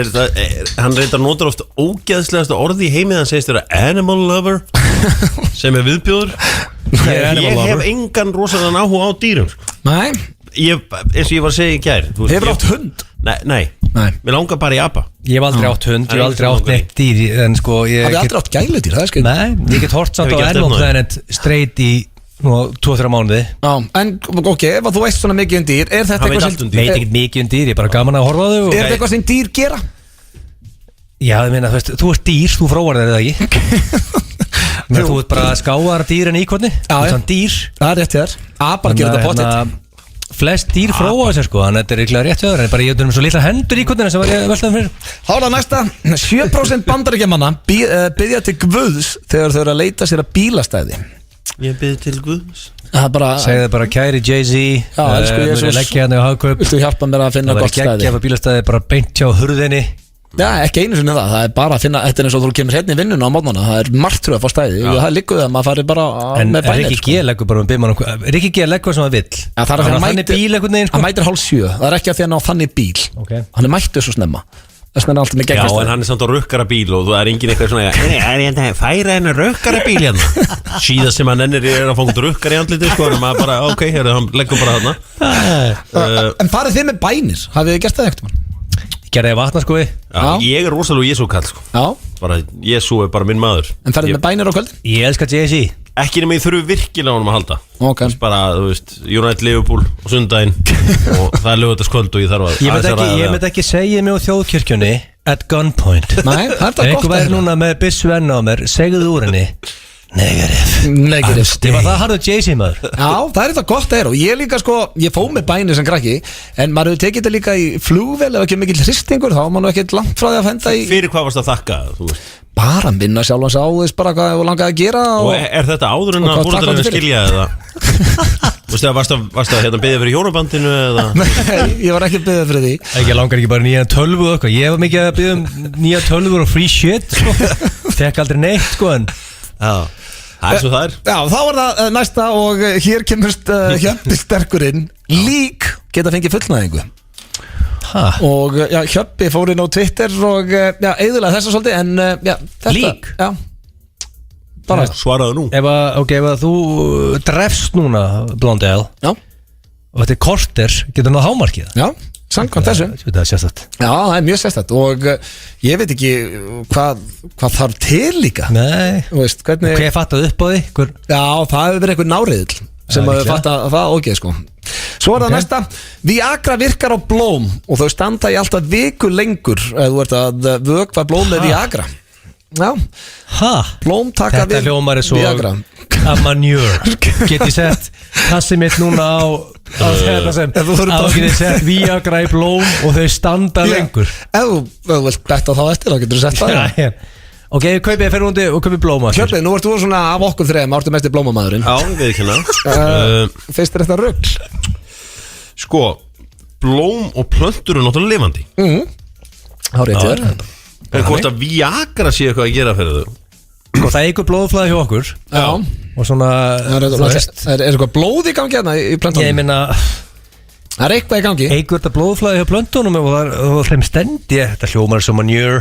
reyndar notar ofta ógeðslegasta orði í heimið. Hann segist vera animal lover sem er viðbjóður. Ég hef engan rosalega áhuga á dýrum sko. Nei. Eins og ég var að segja í gær. Hefur átt hund? Nei. Mér langar bara í apa. Ég hef aldrei átt hund, ég hef aldrei átt neitt dýr. En sko ég hef aldrei átt gæludýr, það er skil. Nei, ég get hort samt á Animal Planet straight í 2-3 mánuði. Já, en ok, ef þú veist svona mikið dýr, er þetta eitthvað sem... Veit ekki mikið dýr, ég er bara gaman að horfa á þau. Er þetta eitthvað sem dýr gera? Já, ég meina, þú ert dýr, þú fróar þér eða ekki. Þú ert bara skáar dýr en íkorni. Já, dýr. Það er rétt hér. Apar gera þetta pottitt. Flest dýr fróa þessu sko, þannig að þetta er ykkurlega rétt höður. En bara ég með svo litla hendur í íkornina sem var ég veltaðum fyrir. Þá er það næsta. 7% bandaríkjamanna biðja til Guðs þegar þau eru að leita sér að bílastæði. Ég biði til Guðs. Segðu bara kæri Jay-Z. Já, elsku Jesús. Leggja hann á hagkaup. Viltu hjálpa mér að finna gott stæði? Það var ekki að bílastæði bara beint hjá hurðinni. Já, ekki einu sinni það er bara að finna, þetta er eins og þú kemur hérna í vinnuna á mótnana, það er margtrú að fá stæði og það liggur það að maður fari bara með bænir. En Rikki G leggur bara Rikki G leggur sem það vill. Já, það er að hann mætir 6:30, það er ekki að því að ná þannig bíl. Hann er mættur svo snemma. Þess vegna er alltaf með geggjast. Já, en hann er samt á rukkara bíl og þú er engin eitthvað svona færa henni rukkara bíl hérna. Síðast sem hann ennir er að fá rukkara í andliti sko, en maður bara, ok, hann leggur bara þarna. En farið þið með bænir, hafið þið gert það ekkert mann? Gerði vatnaskói. Ég er rosalega Jesú-kall sko. Bara Jesú er bara minn maður. En ferðið með bænir á kvöldin? Ég elska Jay-Z. Ekki nema ég þurfi virkilega á honum að halda. Ok. Bara, þú veist, United Liverpool og sundaginn og það er laugardagskvöld og ég þarf að Ég myndi ekki segja mig á þjóðkirkjunni at gunpoint. Nei, það er það gott. Einhver væri núna með byssu enn á mér, segðu úr henni Negative. Ég var það harður Jay-Z maður. Já, það er þetta gott að og ég líka sko, ég fóð með bænir sem krakki, en maður hefur tekið þetta líka í flugvél ef ekki mikill hristingur, þá var maður ekkert langt frá því að fenda í. Fyrir hvað varst að þakka, þú veist? Bara minna sjálfans á þess bara hvað þú langaði að gera. Og er þetta áður en að fóreldrarnir skilja eða? Þú veist, varst að biðja fyrir hjónabandinu eða? Nei, ég var ekki að biðja fyrir því. Ég langar ekki bara nýja tölvu og eitthvað. Ég var mikið að biðja nýja tölvur og free shit sko. Fekk aldrei neitt sko en. Já. Það er svo það er. Já, þá var það næsta og hér kemurst Hjöppi sterkurinn. Lík geta fengið fullnæðingu. Og Hjöppi fór inn á Twitter og eyðulega þessa svolítið en þetta. Lík? Já. Bara svaraðu nú. Ef að þú drefst núna Blondell. Já. Og þetta er korter, getur náðu hámarkið. Já. Samkvæmt þessu. Það er sérstætt. Já, það er mjög sérstætt og ég veit ekki hvað þarf til líka. Nei. Þú veist, hvernig. Hvað er fattað upp á því? Já, það hefur verið einhver náriðil sem hefur fattað það ógeð sko. Svo er það næsta. Viagra virkar á blóm og þau standa í alltaf viku lengur ef þú ert að vökva blóm með Viagra. Já. Blóm taka við Viagra. A manure. Get ég sett kassi mitt núna á þetta sem að geti sett Viagra í blóm og þau standa lengur. Ef þú vilt betta þá eftir þá getur þú sett það. Ok, kaupið fyrir hundi og kaupið blóma. Hjöppi, nú ert þú svona af okkur þreim, ártu mest í blómamaðurinn. Já, við ekki hérna. Fyrst er þetta rugl. Sko, blóm og plöntur eru náttúrulega lifandi. Há rétt þér. En hvort að Viagra sé eitthvað að gera fyrir þau? Sko það eigur blóðflæði hjá okkur. Já. Og svona Er eitthvað blóð í gangi hérna í plöntunum? Ég meina Það er eitthvað í gangi. Eigur þetta blóðflæði hjá plöntunum og þeim stendi þetta hljómar sem manjur.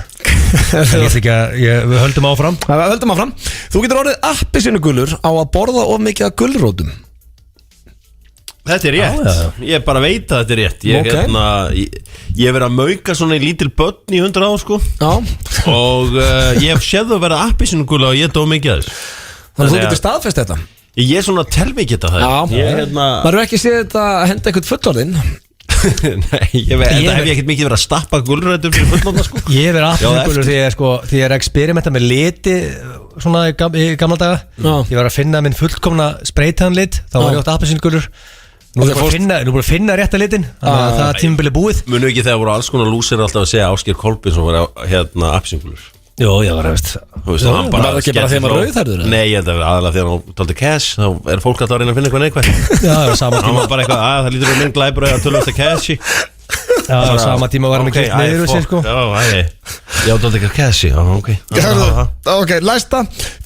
Við höldum áfram. Við höldum áfram. Þú getur orðið appelsínugulur á að borða of mikið af gulrótum. Þetta er rétt. Ég bara veit að þetta er rétt. Ég hef verið að mauka svona í lítil börn í 100 ár sko. Já. Og ég hef séð að vera appelsínugula og ég dó mikið að þess. Þannig að þú getur staðfest þetta. Ég er svona telmikið þetta það. Maður er ekki séð þetta að henda eitthvað fullorðinn. Nei, þetta hef ég ekkert mikið verið að stappa gulrætur fyrir fullorðna sko. Ég hef verið appelsínugulur því ég er að experimenta með liti svona í gamla daga. Ég var að finna minn fullkomna spreytanlit. Þá var ég átt appelsínugulur. Nú er búin að finna rétta litin. Þannig að það tímabili búið. Munu ekki þegar voru alls konar lúsir alltaf að segja Ásgeir Kolbeinsson var appelsínugulur. Jó, ég var að veist. Var það ekki bara þegar maður rauðhærður? Nei, ég held að aðalega þegar hann tóldi cash þá er fólk alltaf að reyna að finna eitthvað neikvægt. Já, það var sama tíma. Það var bara eitthvað, það lítur um minn glæbur að tölvast að cashi. Já, það var sama tíma var hann ekki meður og sér sko. Já, tóldi ekki cashi, ok, læsta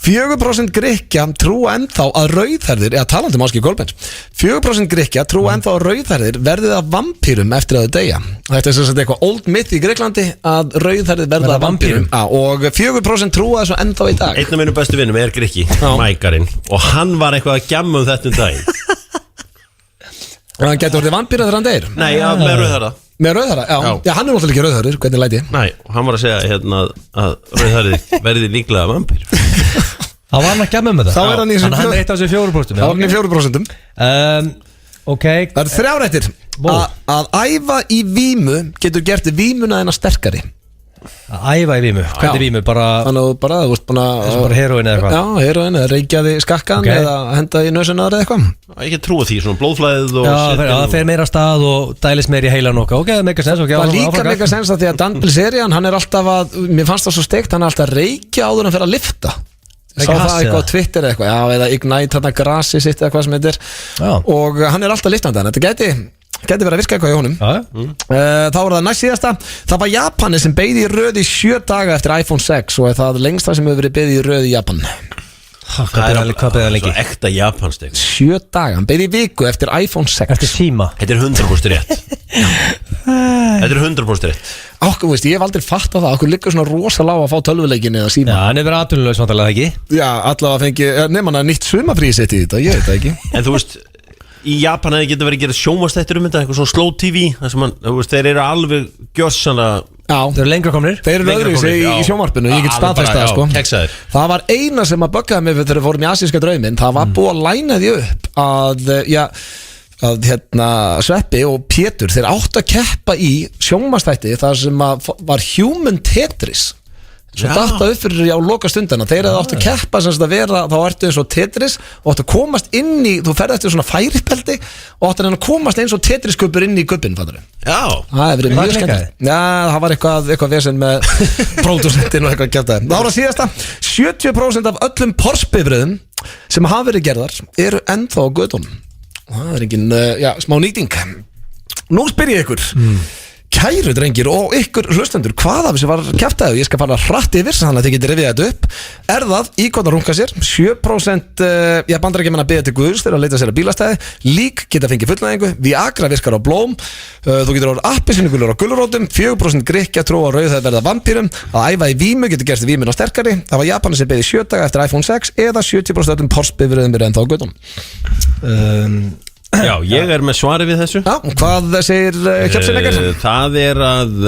4% Grikkja trúa ennþá að rauðhærðir, eða talandi um Ásgeir Kolbeins 4% Grikkja trúa ennþá að rauðhærðir verðið að vampýrum eftir að þau deyja. Þetta er sem sagt eitthvað old myth í Greiklandi að rauðhærðir verða að vampýrum og 4% trúa þessu ennþá í dag. Einn af mínum bestu vinnum er Grikki, Mækarinn, og hann var eitthvað að gjamma þetta daginn. Hann getur orðið vampýra þegar hann deyr? Nei, með rauðhærða. Með rauðhæra, já, hann er náttúrulega ekki rauðhærir, hvernig læti ég? Nei, hann var að segja að rauðhærið verði líklega vampýr. Það var hann að gjamma með það. Þá er hann í þessum hann er eitt af þessu 4%. Þá er hann í 4%. Ok. Það eru 3 réttir. Að æfa í vímu getur gert vímuna þína sterkari. Að æfa í vímu? Hvað er vímu? Þannig að bara, þú veist, bara heroin eða eitthvað? Já, heroin eða reykjaði skakkan eða hendaði í nösunar eða eitthvað. Ég get trúið því, svona blóðflæðið og... Já, það fer meira stað og dælis meir í heilan okkar. Ok, það meikar sens. Það líka meikar sens að því að Dan Bilzerian, hann er alltaf að, mér fannst það svo steikt, hann er alltaf að reykja áður en fyrir að lifta. Sá það eitthvað á Twitter eitthvað, já, eða Ignite þarna grasi sitt eða hvað sem þetta er. Og hann er alltaf liftandi, þetta gæti verið að virka eitthvað í honum. Þá var það næst síðasta. Það var Japani sem beið í röð í 7 daga eftir iPhone 6 og það lengsta sem hefur verið beið í röð í Japan. Hvað beið það lengi? Ekta japanstegn 7 daga, hann beið í viku eftir iPhone 6. Eftir tíma. Þetta er 100% rétt. Þetta er 100% rétt. Ákveð, veist, ég hef aldrei fatt á það. Ákveð liggur svona rosalega að fá tölvuleikin eða síma. Já, hann er verið atvinnulegs vantarlega ekki. Já, allavega fengi, nefn hann að nýtt sumafrísett í þetta, ég veit það ekki. En þú veist, í Japan hefði getur verið að gera sjónvastættir þetta, eitthvað svona slow TV, þar sem þeir eru alveg gjörsanlega. Já, þeir eru lengra komnir. Þeir eru öðruvísi í sjónvarpinu, ég get staðfest það sko. Keksaðir. Það var eina sem að böggaði mig þegar við fórum í asíska drauminn, það var búið að læna því upp að Sveppi og Pétur, þeir áttu að keppa í sjónvastætti þar sem var Human Tetris. Svo datta upp fyrir á loka stundina. Þeir hefði áttu að keppa sem að vera, þá ertu eins og Tetris og áttu að komast inn í, þú ferði eftir svona færipeldi og áttu að komast eins og Tetris-kuppur inn í kuppin, fattur þau? Já. Það hefði verið mjög skemmt. Já, það var eitthvað vesen með pródúsentin og eitthvað kjæftaði. Það var að síðasta, 70% af öllum Porsche-bifreiðum sem hafa verið gerðar eru ennþá á götunum. Og það er engin, smá nýting. Nú spyr ég ykkur. Kæru drengir og ykkur hlustendur, hvað af þessu var kjaftaðu? Ég skal fara hratt yfir þannig að þið getur rifið þetta upp. Er það íkvæmt að runga sér? 7% bandarækjumenn að biðja til Guðs þegar að leita sér að bílastæði. Lík geta fengið fullnæðingu. Viagra virkar á blóm. Þú getur orðið appelsínugulur á gulrótum. 4% Grikkja trú á rauðhærðir verða vampýrum. Að æfa í vímu getur gerst vímuna sterkari. Það var Japani sem beið í 7 daga eftir iPhone 6 eða 70% öllum Porsche-bifreiðum eru ennþá á götunum. Já, ég er með svari við þessu. Já, hvað segir kjöpsinleikar? Það er að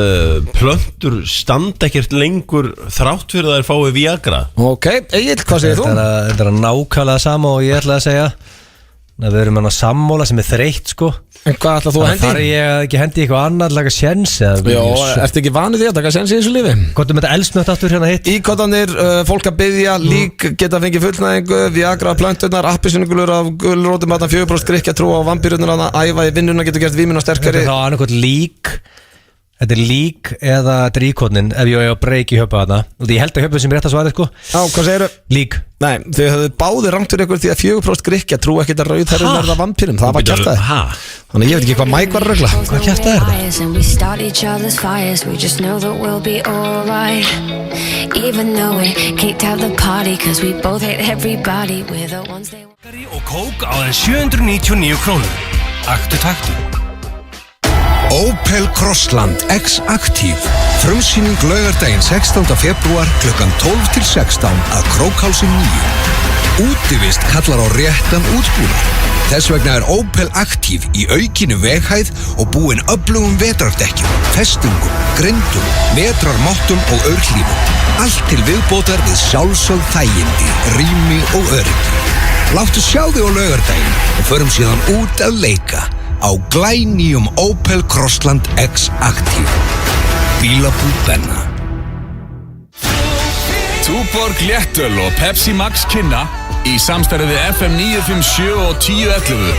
plöntur standa ekkert lengur þrátt fyrir að þær fái Viagra. Ok, Egill, hvað segir þú? Þetta er nákvæmlega sama og ég ætla að segja að við erum hann að sammóla sem er þreytt sko. En hvað ætla þú að hendi? Það þarf ég ekki hendi eitthvað annað laga sjens. Jó, ertu ekki vanið því að taka sjens í þessu lífi? Hvað er þetta elsnött aftur hérna hitt? Íkottanir, fólk að biðja, lík geta fengið fullnæðingu, Viagra plönturnar, appelsínugulur af gulrótum, 4% Grikkja trú á vampýrurnar, æfa í vinnuna getur gert vímuna sterkari. Það er annað lík Þetta er lík eða þetta er íkotnin ef ég á að breyki hjöpa þarna. Og ég held að hjöpa sem rétt að svara sko. Já, hvað segirðu? Lík. Nei, þau höfðu báðir rangt fyrir ykkur því að 4% Grikkja trú ekki að rauðherrum verða vampýrum. Það var kjaftaði. Þannig ég veit ekki hvað Mike var að rögla. Hvað kjaftaði þetta? Og kók á þeim 799 krónur. Aktu taktu. Opel Crossland X-Active. Frumsýning laugardaginn 16. febrúar klukkan 12 til 16 að Krókhálsi 9. Útivist kallar á réttan útbúnað. Þess vegna er Opel Active í aukinu veghæð og búinn öflugum vetrardekkjum, festungum, grindum, vetrarmáttum og aurhlífum. Allt til viðbótar við sjálfsögð þægindi, rými og öryggi. Láttu sjá þig á laugardaginn og förum síðan út að leika á glænýjum Opel Crossland X-Active. Bílabúð Benna. Túborg Léttöl og Pepsi Max kynna í samstarfi við FM 957 og 1011.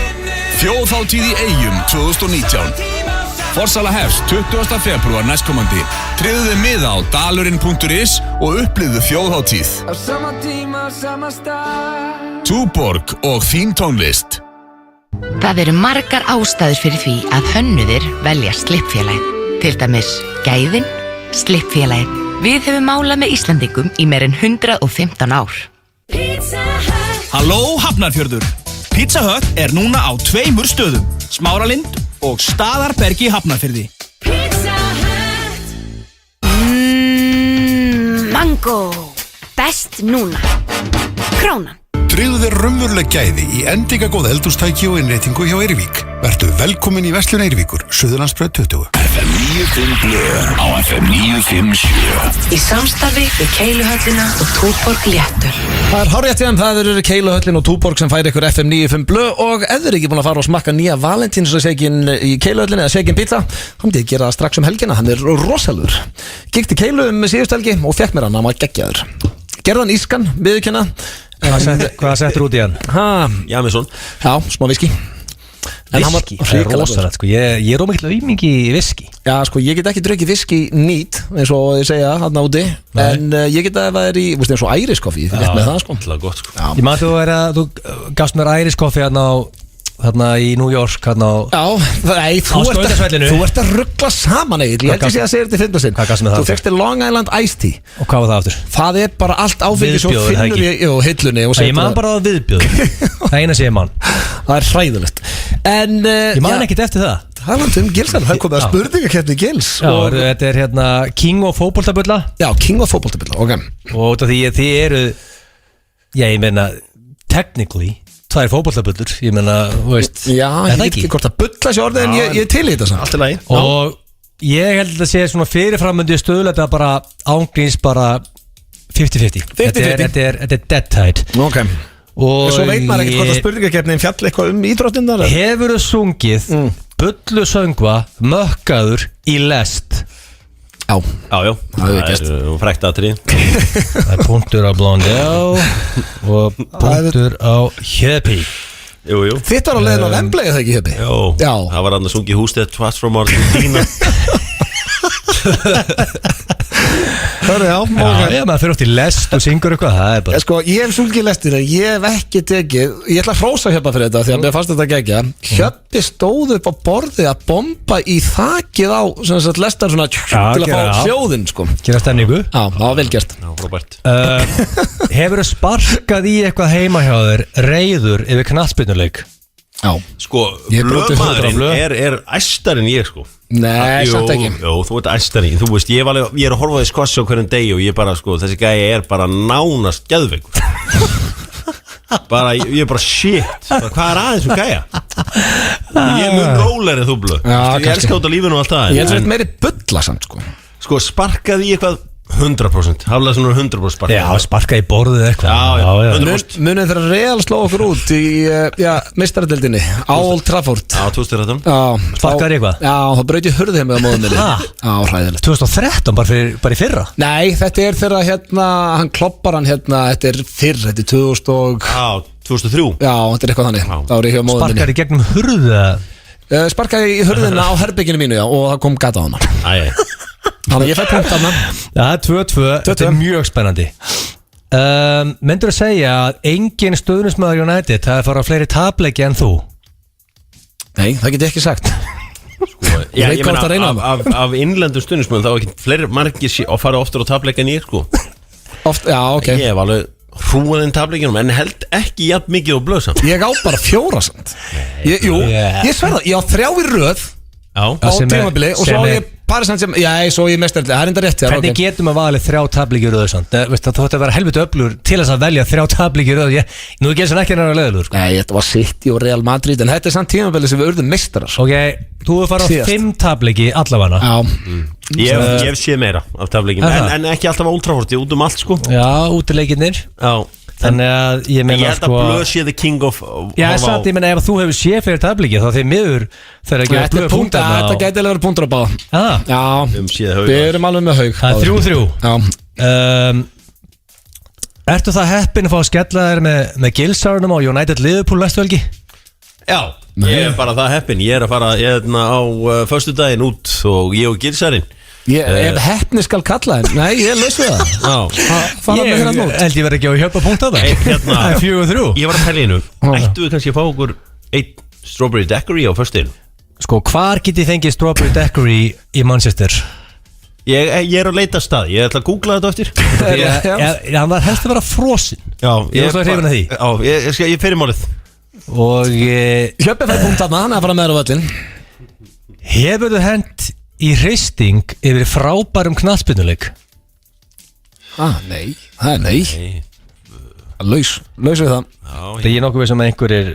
Þjóðhátíð í Eyjum 2019. Forsala hefst 20. febrúar næstkomandi. Tryggðu þið miða á dalurinn.is og upplifðu þjóðhátíð. Á sama tíma, á sama stað. Túborg og þín tónlist. Það eru margar ástæður fyrir því að hönnuðir velja Slippfélagið. Til dæmis gæðin, Slippfélagið. Við hefum málað með Íslandingum í meir en 115 ár. Halló Hafnarfjörður. Pizza Hut er núna á 2 stöðum. Smáralind og Staðarbergi í Hafnarfirði. Mango. Best núna. Krónan. Tryggðu þér raunveruleg gæði í endingagóð eldhústæki og innréttingu hjá Eyrvík. Vertu velkomin í verslun Eyrvíkur, Suðurlandsbraut 20. FM 95 blöð á FM 957. Í samstarfi við Keiluhöllina og Túborg Léttöl. Það er hárrétt hjá þeim, það eru Keiluhöllin og Túborg sem færi ykkur FM 95 blöð og ef þið ekki búin að fara og smakka nýja Valentínssekin í Keiluhöllin eða Sekin pizza, hann myndi gera það strax helgina, hann er rosalur. Gikti Keilu síðust helgi og fekk mér hann að maður geggjaður. Gerðan ískan, viðurkenna. Hvað settur út í hann? Jameson. Já, smá viski. Viski, það er rosalegt sko. Ég er ómikið auðmingi í viski. Já, sko, ég get ekki drukkið viski nýtt eins og þið segja hann úti. En ég get að það er í, veist eins og Irish coffee. Ég veit með það sko. Það er gott sko. Ég maður þú gafst mér Irish coffee hérna í New York hérna á... Já, þú ert að ruggla saman Egill. Ég held að segja þetta 15 sinn. Hvað gafst mér það? Þú fékkst Long Island Iced Tea. Og hvað var það aftur? Það er bara allt áfengi svo finnur í hillunni. Ég man bara á viðbjóð. Það eina sem ég man. Það er hræðilegt. Ég man ekkert eftir það. Það er Gilsan, það komið að spurningakeppni Gils. Já, þetta er hérna King of fótboltabulla. Já, King of fótboltabulla, ok. Og þið eru, já ég meina, technically 2 fótbollabullur, ég meina, þú veist. Já, ég veit ekki hvort að bulla sér orðið en ég til í þetta samt. Allt í lagi. Og ég held að sé svona fyrirframöndi stöðulega bara ángríns bara 50-50. Þetta er dead tide. Ok. Og svo veit maður ekkert hvort að spurningakeppnin fjall eitthvað íþróttirnar. Hefur þú sungið bullusöngva mökkaður í lest? Já. Það er frækt aðtrið. Það er punktur á Blondell og punktur á Hjöpi. Jú. Þitt var á leiðin á Wembley eða ekki Hjöpi? Já. Það var annars sungið hústið Twats from Argentina. Já, maður fyrir oft í lest og syngur eitthvað. Það er bara... Sko, ég hef sungið lestir en ég hef ekki tekið. Ég ætla að hrósa Hjöpa fyrir þetta því að mér fannst þetta geggja. Hjöpi stóð upp á borðið að bomba í þakið á lestar svona til að fá hljóðinn sko. Gera stemningu. Já, það var vel gert. Já, Robert. Hefur þú sparkað í eitthvað heima hjá þér reiður yfir knattspyrnuleik? Já. Sko, blöðmaðurinn er æstarinn ég sko. Nei, samt ekki. Jó, þú ert æstarinn. Þú veist, ég er að horfa á því skossi á hverjum degi og ég bara, sko, þessi gæi er bara nánast geðveikur. Ég er bara shit. Hvað er aðeins gæja? Ég er mjög rólegri en þú blöð. Ég elska út á lífinu og allt það. Ég held að þetta meiri bulla samt sko. Sko, sparkaði ég eitthvað 100%, haflaði svona 100% sparkaði. Já, sparkaði í borðið eitthvað. Já, 100%. Munið þeirra Real sló okkur út í meistaradeildinni á Old Trafford. Já, 2013. Sparkaði eitthvað? Já, þá braut ég hurðið með á móðumili. Já, hræðilegt. 2013, bara í fyrra? Nei, þetta er þeirra hann kloppar hann þetta er fyrr, þetta er 2000 og... Já, 2003. Já, þetta er eitthvað þannig. Þá er ég hjá móðumili. Sparkaði gegnum hurðið? Sparkaði í hurðina á herbygginu mínu, já, og það kom gata á hana. Þannig að ég fæ punkt hana. Það er 2-2, þetta er mjög spennandi. Myndur að segja að engin stöðnismæður United það er að fara á fleiri tapleiki en þú? Nei, það get ég ekki sagt. Ég meina, af innlendum stundismöðum þá er ekki fleiri margir að fara oftar á tapleika en ég, sko. Já, ok. Ég hef alveg hrúaðinn tapleikinum en held ekki jafn mikið á blöðsamt. Ég á bara 4 samt. Ég sverða, ég á 3 í röð á tímabili og svo á ég Paris Saint-Germain, svo ég mestarlega, það er enda rétt. Hvernig getum að valið 3 tapleiki í röð samt? Þú ætti að vera helviti öflugur til þess að velja 3 tapleiki í röð. Nú er ekki næra leðilegur, sko. Nei, þetta var City og Real Madrid, en þetta er samt tímabili sem við urðum meistarar. Ok, þú hefur farið á 5 tapleiki allavega. Já. Ég hef séð meira af tapleikinu, en ekki alltaf á Old Trafford, út allt, sko. Já, útileikirnir. Já. Þannig að ég meina, sko, ég held að Blöð sé the king of Já, samt, ég meina, ef þú hefur séð fyrir tabliki þá þeir miður þegar ekki að Blöð punktar. Þetta gæti alveg verið punktur á báða. Já, við erum alveg með haug. Það er 3-3. Ertu það heppin að fá að skella þér með Gilsárunum á United Liverpool næstu helgi? Já, ég er bara það heppin. Ég er að fara á föstudaginn út og ég og Gilsárinn. Ef heppni skal kalla þér. Nei, ég lausu það. Ég held ég verið ekki á að hjöpa punkt á það. Það er 4-3. Ég var að pæla einu. Ættu við kannski að fá okkur 1 Strawberry Daiquiri á föstudaginn? Sko, hvar get ég fengið Strawberry Daiquiri í Manchester? Ég er að leita stað. Ég ætla að googla þetta eftir. Hann var helst að vera frosinn. Já, ég er svo hrifin að því. Já, ég fer í málið. Og Hjöppi fær punkt þarna, hann er að fara með þér á völlin. Hefur þú hent í hristing yfir frábærum knattspyrnuleik? Nei, það er nei. Laus við það. Það er nokkuð við sem einhverjir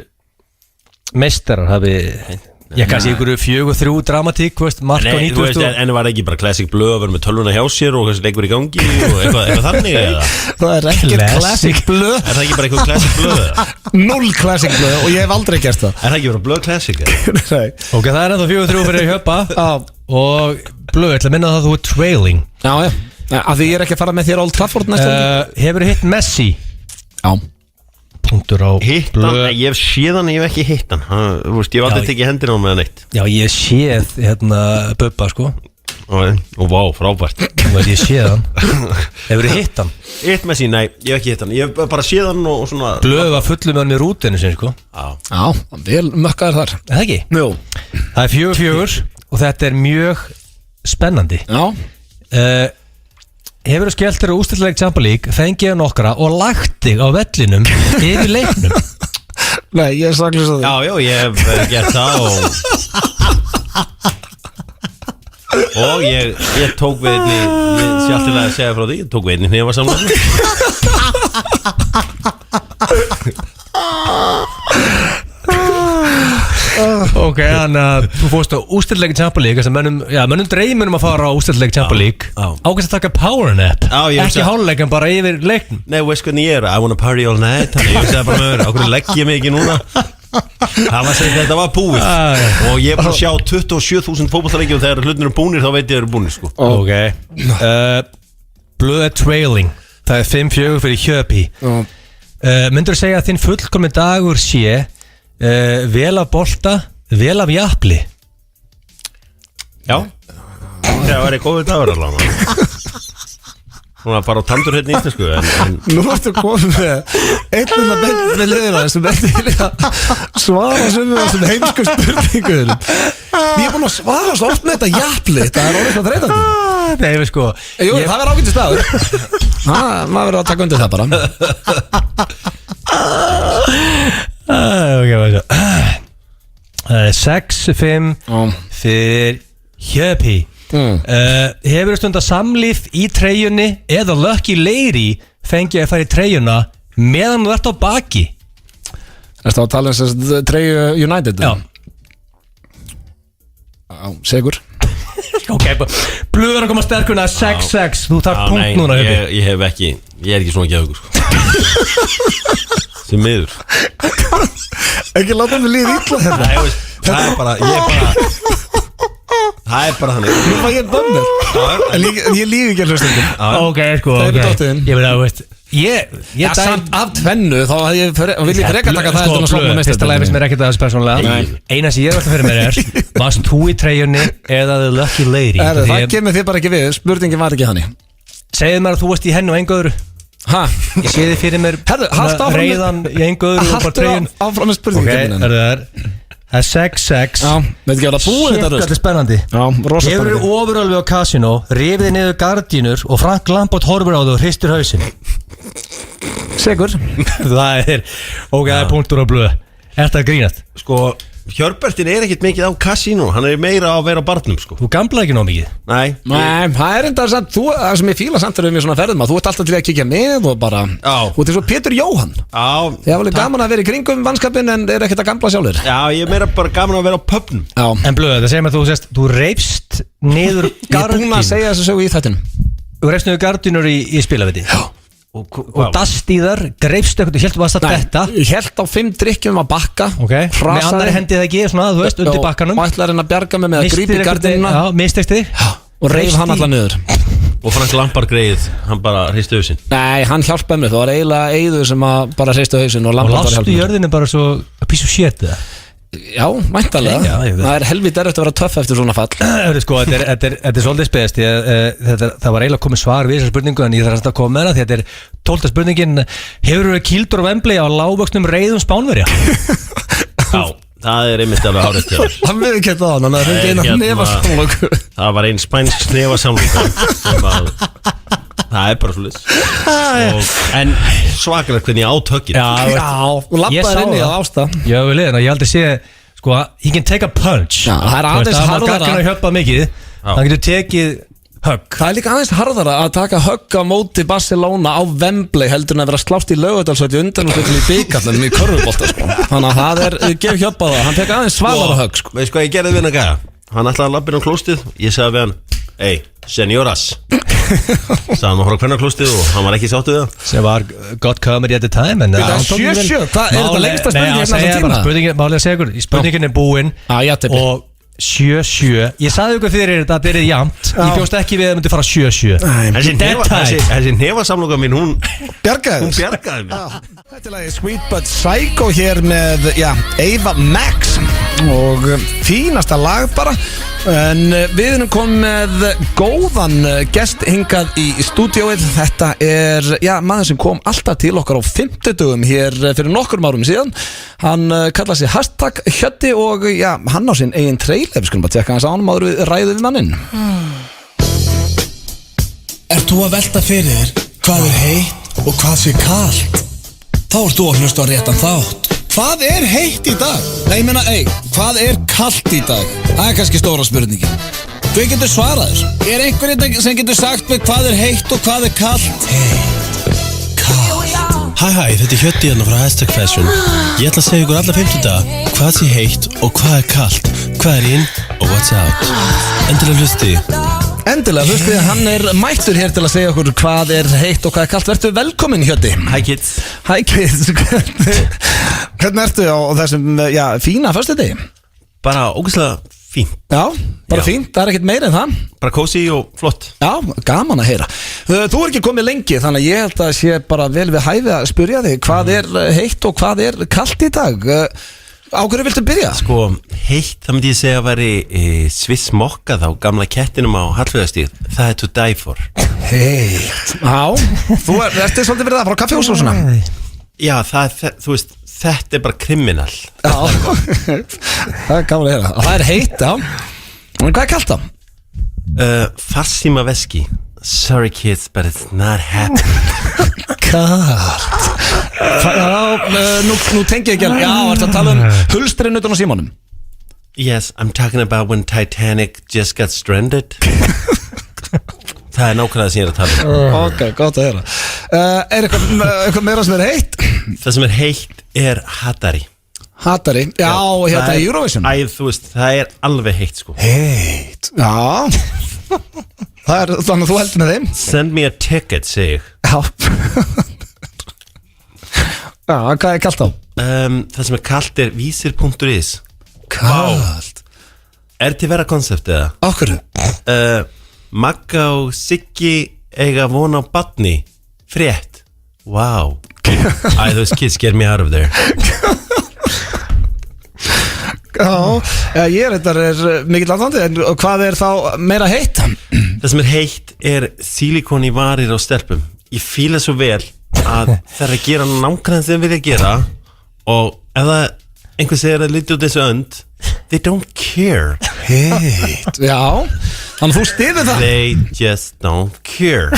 meistarar hafi kannski einhverju 4-3 dramatík, mark á 90. En var ekki bara Classic Blöð að vera með tölvuna hjá sér og kannski leikur í gangi og eitthvað þannig eða? Það er ekkert Classic Blöð. Er það ekki bara eitthvað Classic Blöð? 0 Classic Blöð og ég hef aldrei gert það. Er það ekki bara Blöð Classic? Nei. Ok, það er ennþá 4-3 fyrir að hjöpa. Og Blöð, ég ætla að minna það að þú er trailing. Já, af því ég er ekki að fara með þér á Old Trafford næstu. Hefur hitt Messi? Já. Punktur á Blöð. Ég hef séð hann, ég hef ekki hitt hann. Ég hef aldrei tekið hendina á með hann eitt. Já, ég séð Bubba, sko. Og vá, frábært. Ég séð hann. Hefur þið hitt hann? Hitt Messi, nei, ég hef ekki hitt hann. Ég hef bara séð hann og svona. Blöð var fullum með hann í rútinu sinni, sko. Já, vel mökkaður þar. Er það ekki? Jú. Það er 4-4 og þetta er mjög spennandi. Já. Hefur þú skellt þér á úrslitaleik Champions League, fengið nokkra og lagt þig á vellinum yfir leiknum? Nei, ég er saklust að því. Já, ég hef gert það og ég tók við einni, sjálftilega að segja frá því, ég tók við einni hnefa samlega. Ok, þannig að þú fórst á úrslitaleik Champions League, mönnum dreymir að fara á úrslitaleik Champions League. Ákveðst að taka power nap, ekki háluleikan bara yfir leiknum. Nei, veist hvernig ég er, I wanna party all night. Þannig ég segði bara með mér, ákveð legg ég mig ekki núna. Það var að segja þetta var búið. Og ég er bara að sjá 27.000 fótballtaleiki og þegar hlutin eru búnir þá veit ég að eru búnir, sko. Ok. Blöð er trailing. Það er 5-4 fyrir Hjöpi. Myndur þú segja að þinn fullkominn dagur sé vel af bolta, vel af jafnli? Já. Það var eitthvað góður dagur allavega. Núna bara á tandur hérna í íslensku Nú ertu komið með einnig með liðina sem er til að svara sem þessum heimsku spurningum. Ég er búin að svara svo oft með þetta jafnli. Það er orðið svo þreytandi. Nei, við sko Jú, það verður ágætið staður. Maður verður að taka undir það bara. Það er 6-5 fyrir Hjöpi. Hefur þú stund að samlíf í treyjunni eða Lucky Lady fengið að fara í treyjuna meðan þú ert á baki? Erstu að tala um treyju United? Já. Segur. Ok, Blöður að koma sterkuna 6-6. Þú tar punkt núna, Hjöpi. Ég hef ekki, ég er ekki svona geðugur, sko. Sem miður. Ekki láta mig líða illa hérna. Nei, það er bara, það er bara þannig. Nú fæ ég bömmir. En ég lífi ekki að hlustundum. Ok, sko, það er dóttiðin. Ég veit að, veist, Já, samt af tvennu þá vil ég freka taka það að sopna mest. Fyrsta lagi finnst mér ekki það persónulega. Eina sem ég varst að fyrir mér varst þú í treyjunni eða the lucky lady? Það kemur þið bara ekki við, spurningin var ekki þannig. Segðu mér að þú varst í hennu og engu öðru. Ég sé þið fyrir mér reiðan í engu öðru og bara treyjun. Áfram með spurningin. Það er 6-6. Já, veit ekki að það búið þetta röst. Þetta er spennandi. Já, rosa spennandi. Hefur ofurölvi á kasino, rifið niður gardínur og Frank Lampard horfur á þau og hristir hausinn. Sigur. Það er punktur á blöð. Er þetta grínast? Sko, Hjörbertin er ekkert mikið á kasino. Hann er meira á að vera á barnum, sko. Þú gamlaði ekki nóg mikið? Nei, það er enda samt, það sem ég fíla samt þegar við erum svona ferðum að þú ert alltaf til að kíkja með og bara, þú ert eins og Pétur Jóhann. Ég hef alveg gaman að vera í kringum mannskapin en er ekkert að gamla sjálfur. Já, ég er meira bara gaman að vera á pubnum. En blöð, það segir mér að þú reifst niður gardínur. Ég er búin að segja þessu sögu í þættinum. Þú reifst niður gardínur í spilaviti. Já. Og dast í þar, greifstu eitthvað, ég held að þú varst að detta. Ég held á 5 drikkjum að bakka. Með annari hendið það ekki, svona, þú veist, undir bakkanum. Og ætlaði henni að bjarga mig með að grípa í gardínuna. Já, mistekst þig. Og reif hann allar niður. Og Frank Lampard greið, hann bara hristi hausinn. Nei, hann hjálpaði mér, það var eiginlega Eiður sem að bara hristi hausinn og Lampard var hjálpaði mér. Og lastu jörðinu bara svo a piece of shit eða? Já, mæntalega. Það er helvít erfitt að vera töff eftir svona fall. Sko, þetta er svolítið spes. Það var eiginlega komið svar við þessar spurningu en ég þarf að koma með það því þetta er 12. spurningin. Hefur þú verið kýldur á Wembley á lágvöxnum reiðum Spánverja? Já, það er einmitt alveg hárið til þess. Hann við ekki það, hann fengið eina nefasamlóku. Það var einn spænsk nefasamlóku. Það er bara svolítið. En svakalega hvernig ég átökir. Já, og lappaði inn í það ásta. Já, ég held að sé, sko, he can take a punch. Já, það er aðeins harðara. Það var gaggin að hjöpa mikið. Hann getur tekið högg. Það er líka aðeins harðara að taka högg á móti Barcelona á Wembley heldur en að vera slást í Laugardalsvelli undanúrslitum í bikarnum í körfubolta, sko. Þannig að það er, gef hjöpa það. Hann tek aðeins svalara högg, sko. Veist hvað ég gerði við hann að gæða? Hann ætlaði að labba inn á klóstið. Ég sagði við hann, hey, senioras. Sagði hann að horfa hvernig á klóstið og hann var ekki sáttu við það. Sem var gott comedy at the time. Það er 7-7, hvað er þetta lengsta spurning hérna þessum tíma? Málega að segja ykkur, spurningin er búinn og 7-7. Ég sagði ykkur fyrir þetta að þetta er jafnt. Ég bjóst ekki við að það myndi fara 7-7. Þessi nefasamloka mín, hún bjargaði mér. Þetta er lagið Sweet But Psycho hér með, Ava Max og fínasta lag bara. En við erum komið með góðan gest hingað í stúdíóið. Þetta er, maður sem kom alltaf til okkar á 50 hér fyrir nokkrum árum síðan. Hann kallaði sig Hashtag Hjöddi og hann á sinn eigin trailer. Við skulum bara tekka hans á hann áður við ræðum við manninn. Ert þú að velta fyrir þér hvað er heitt og hvað sé kalt? Þá ert þú að hlusta á réttan þátt. Hvað er heitt í dag? Nei, ég meina, hvað er kalt í dag? Það er kannski stóra spurningin. Hver getur svarað þér? Er einhver sem getur sagt mig hvað er heitt og hvað er kalt? Heitt, kalt. Hæ, þetta er Hjöddi hérna frá Hashtag Fashion. Ég ætla að segja ykkur alla 50 daga hvað sé heitt og hvað er kalt, hvað er in og what's out. Endilega hlustið, hann er mættur hér til að segja okkur hvað er heitt og hvað er kalt. Vertu velkomin, Hjöddi. Hi kids. Hvernig ertu á þessum, fína föstudegi? Bara ógeðslega fínt. Já, bara fínt, það er ekkert meira en það. Bara cozy og flott. Já, gaman að heyra. Þú er ekki komið lengi, þannig að ég held að sé bara vel við hæfi að spyrja þig hvað er heitt og hvað er kalt í dag. Á hverju viltu byrja? Sko, heitt, það myndi ég segja að veri Swiss Mokka þá, gamla kettinum á Hallveigarstíg. Það er to die for. Heitt. Já, þú ertu svolítið verið það frá kaffihús og svona? Já, þú veist, þetta er bara kriminal. Já, það er gaman að heyra. Það er heitt, já. En hvað er kalt þá? Farsíma veski. Sorry kids, but it's not happening. Kalt. Nú tengi ég ekki alveg. Já, ertu að tala hulstrinn utan á símanum? Yes, I'm talking about when Titanic just got stranded. Það er nákvæmlega það sem ég er að tala. Ok, gott að heyra. Er eitthvað meira sem er heitt? Það sem er heitt er Hatari. Hatari? Já, hérna í Eurovision. Þú veist, það er alveg heitt sko. Heitt? Já. Þannig að þú heldur með þeim. Send me a ticket, segi ég. Já, hvað er kalt á? Það sem er kalt er vísir.is. Kalt? Er til vera koncept eða? Okkur? Magga og Siggi eiga von á barni. Frétt. Wow. Those kids get me out of there. Já, ég mikill aðdandi. En hvað þá meira heitt? Það sem heitt sílikon í varir á stelpum. Ég fíla svo vel að það að gera nákvæmlega sem vilja gera og ef það einhver segir að lítið út þessu önd they don't care. Heitt. Já, þannig þú styrir það. They just don't care.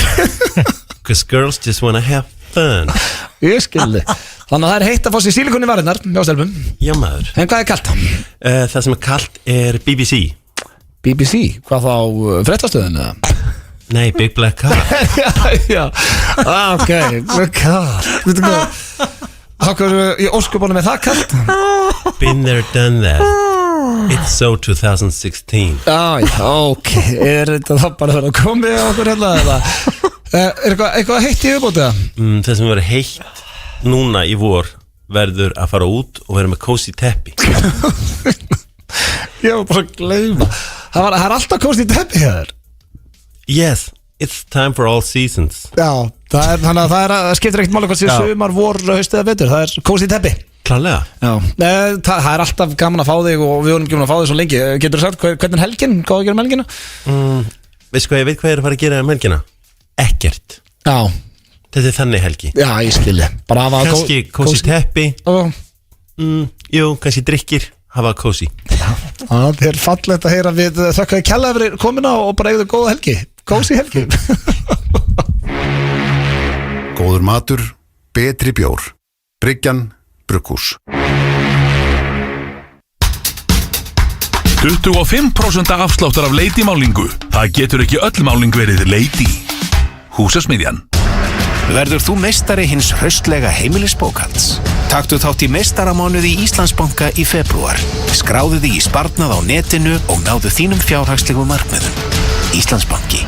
Because girls just wanna have fun. Ég skilði. Þannig að það heitt að fá sér sílikon í varirnar hjá stelpum. Já maður. En hvað kalt? Það sem kalt BBC. BBC? Hvað þá, fréttastöðin eða? Nei, Big Black Car. Já, ok, Black Car. Veitu hvað? Hákur í óskubunum með það kalt? Been there, done that. It's so 2016. Já, ok. Þetta þá bara verið að koma á okkur hérna eða? Eitthvað heitt í uppbótið? Það sem verður heitt núna í vor verður að fara út og vera með cozy teppi. Ég var bara að gleyma. Það alltaf cozy teppi hér. Yes, it's time for all seasons. Já, þannig að það skiptir ekkert máli hvað sé sumar, vor, haust eða vetur. Það cozy teppi. Klárlega. Já, það alltaf gaman að fá þig og við vorum ekki að fá þig svo lengi. Getur þú sagt hvernig helgin, hvað að gera með helgina? Veistu hvað, ég veit hvað ég að fara að gera með helgina? Ekkert. Já. Þetta þannig helgi. Já, ég skilji. Kannski cozy teppi. Jú, kannski drikkir. Hafa cozy. Það fallegt að heyra við þakka þér kærlega fyrir komuna og bara eigðu góða helgi. Cozy helgi. Góður matur, betri bjór. Bryggjan, Brugghús. 25% afsláttar af Lady-málingu. Það getur ekki öll máling verið Lady. Húsasmiðjan. Verður þú meistari hins hraustlega heimilisbókhalds? Taktu þátt í meistaramánuði í Íslandsbanka í febrúar. Skráðu þig í sparnað á netinu og náðu þínum fjárhagslegu markmiðum. Íslandsbanki.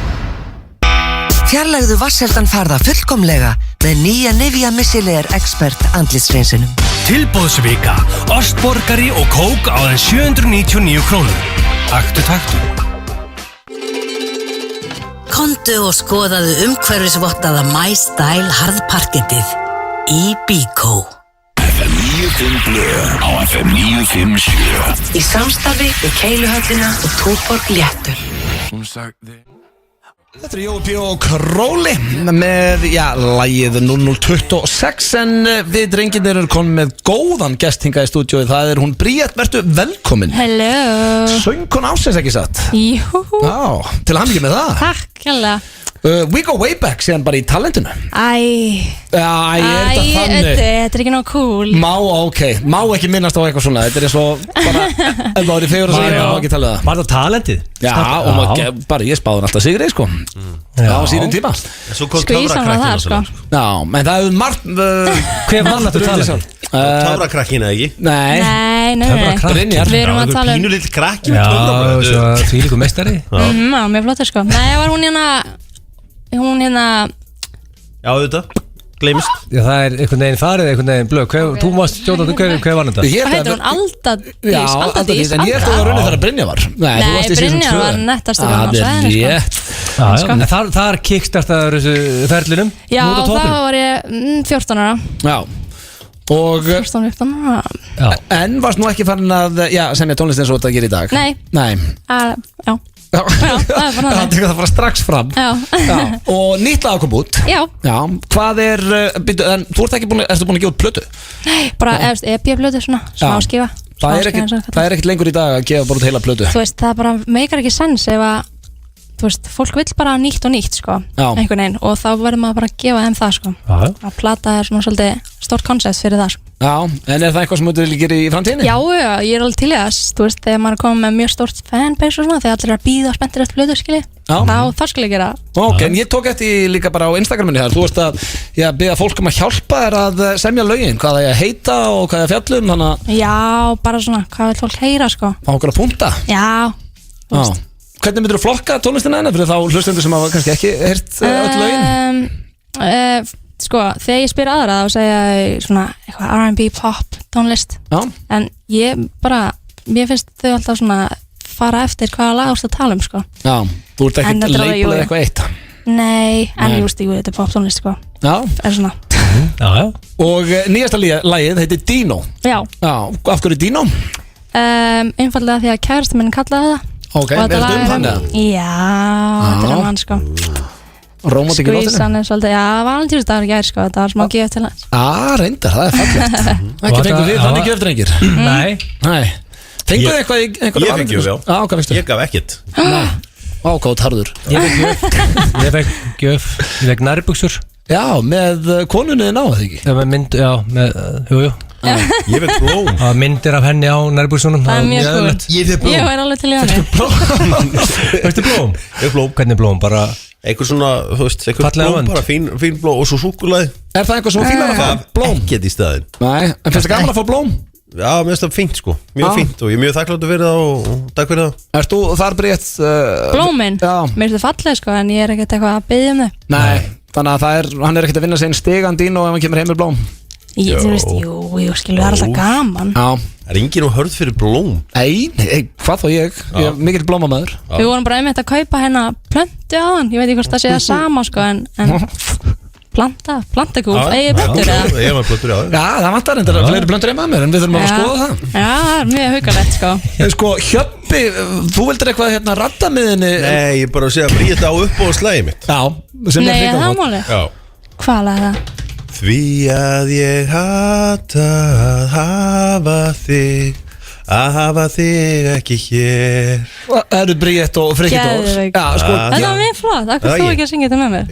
Fjarlægðu vatnsheldan farða fullkomlega með nýja Nivea Micellar Expert andlitshreinsinum. Tilboðsvika, ostborgari og kók á aðeins 799 krónur. Taktu. Komdu og skoðaðu umhverfisvottaða My Style harðparkettið í Bíkó. FM 95 blöð á FM 957. Í samstarfi við Keiluhöllina og Túborg Léttul. Þetta Jói P. og Króli með, lagið 0026 en við drengirnir erum komin með góðan gest hingað í stúdíói. Það hún Bríett, vertu velkomin. Hello. Söngkona ársins ekki satt? Jú. Já, til hamingju með það. Takk, hella. We go way back síðan bara í talentinu. Þetta ekki nóg cool. Má ekki minnast á eitthvað svona. Þetta svo bara, ef það voru fegur að segja, má ekki tala það. Var það talentið? Já, og bara ég spáði alltaf sigri, sko. Á síðan tíma. Svo kom töfrakrakkin sko. Já, en það hefur margt. Hver var alltaf talentið? Töfrakrakkin eða ekki? Nei. Við erum að tala Pínu lill krakki. Já, því líku meistari. Já, mér flottur sko. Nei, var hún Já, þetta, gleymist. Já, það einhvern veginn farið, einhvern veginn blöð. Þú mást stjórnandi, hver var þetta? Hvað heitir hún? Aldadís? Já, Aldadís, en ég eftir að runni þegar Brynja var. Nei, Brynja var nettast í hann á sveðinu sko. En þar kickstartaður þessu ferlinum? Já, það var ég 14 ára. Já. Og 14 ára. En varst nú ekki farin að semja tónlist eins og þetta gerir í dag? Nei. Já. Já, það tekur það bara strax fram. Já. Og nýtt lag kom út. Já. Hvað en þú ert ekki búin að gefa út plötu? Nei, bara EP-plötu svona, smá skífa. Það ekkert lengur í dag að gefa bara út heila plötu. Þú veist, það bara meikar ekki sens ef að, þú veist, fólk vill bara nýtt og nýtt, sko, einhvern veginn, og þá verður maður bara að gefa þeim það, sko. Að plata svona svolítið stórt koncept fyrir það, sko. Já, en það eitthvað sem þú vil gera í framtíðinni? Já, ég alveg til í það, þú veist, þegar maður komið með mjög stórt fanbase og svona, þegar allir að bíða og spenntir eftir blödu, skilji, þá skal ég gera. Ok, en ég tók eftir líka bara á Instagraminu hér, þú veist að biðja fólk að hjálpa þér að semja lögin, hvað það heita og hvað það fjallum, þannig að... Já, bara svona, hvað vil fólk heyra, sko. Fá okkur að punta? Já. Hvernig myndir þú flokka tónlistina henni fyrir þá hlustendur sem hafa kannski ekki heyrt öll lögin? Sko, þegar ég spyr aðra þá segja ég svona eitthvað R&B pop tónlist. En mér finnst þau alltaf svona fara eftir hvaða lag ást að tala um, sko. Já, þú ert ekkert leipilað eitthvað eitt. Nei, en ég veist, þetta er pop tónlist, sko. Já. Er svona. Og nýjasta lagið heitir Dino. Já. Af hverju Dino? Einfallega því að kærasta minn kallaði það. Ok, er þetta þannig? Já, þetta er hann sko. Rómatík í loftinu? Skvísan svolítið, já, valentínsdagur í gær sko. Þetta var smá gef til hans. Reyndar, það er fallegt. Ekki fengur við þannig gef drengir? Nei. Fengur þið eitthvað í einhverju Ég fengi gjöf, já. Hvað fengstu? Ég gaf ekkert. Ágátt harður. Ég fekk gjöf. Ég fekk nærbuxur. Já, með konunni þinn á það ekki? Já, með mynd, já, með, jú Ég fekk blóm. Það var myndir af henni á nærbuxunum. Það er mjög cool. Ég fekk blóm. Ég var alveg til í hann. Fekstu blóm? Ég fekk blóm. Hvernig blóm? Bara einhver svona, þú veist, einhver blóm, bara fín blóm og svo súkkulaði. Er það eitthvað sem fílar að fá blóm? Ekkert í staðinn. Nei, en finnst það gaman að fá blóm? Já, mér finnst það fínt sko, mjög fínt og ég er mjög þakkláttur fyrir það og takk fyrir það. Erst þú þar Bríett? Blómin? Já. Mér finnst það falleg sko, en ég er ekkert eitthvað að biðja þau. Nei, þannig að hann ekkert að vinna sig einn stigan Dino ef hann kemur heim með blóm. Þú veist, jú, skilu, það er alltaf gaman. Já. Það er enginn hörð fyrir blóm. Nei, hvað þá ég er mikill blómamaður. Við vorum bara einmitt að kaupa hérna plöntu á hann, ég veit ekki hvort það sé það sama sko, en plantakúl, eigi plöntur eða? Ég var plöntur, já. Já, það vantar endur fleiri plöntur heima að mér, en við þurfum að skoða það. Já, það er mjög haukalegt sko. Sko, Hjöppi, þú vildir eitthvað hérna radda með henni? Nei, ég bara að segja að Bríett á upp og slæði mitt. Já, sem er hrikalega gott. Nei, það máli? Hvað lag er það? Því að ég hata að hafa þig ekki hér. Það eru Bríett og Frikki Dórs. Það var mjög flott, akkur þú ekki að syngja þetta með mér?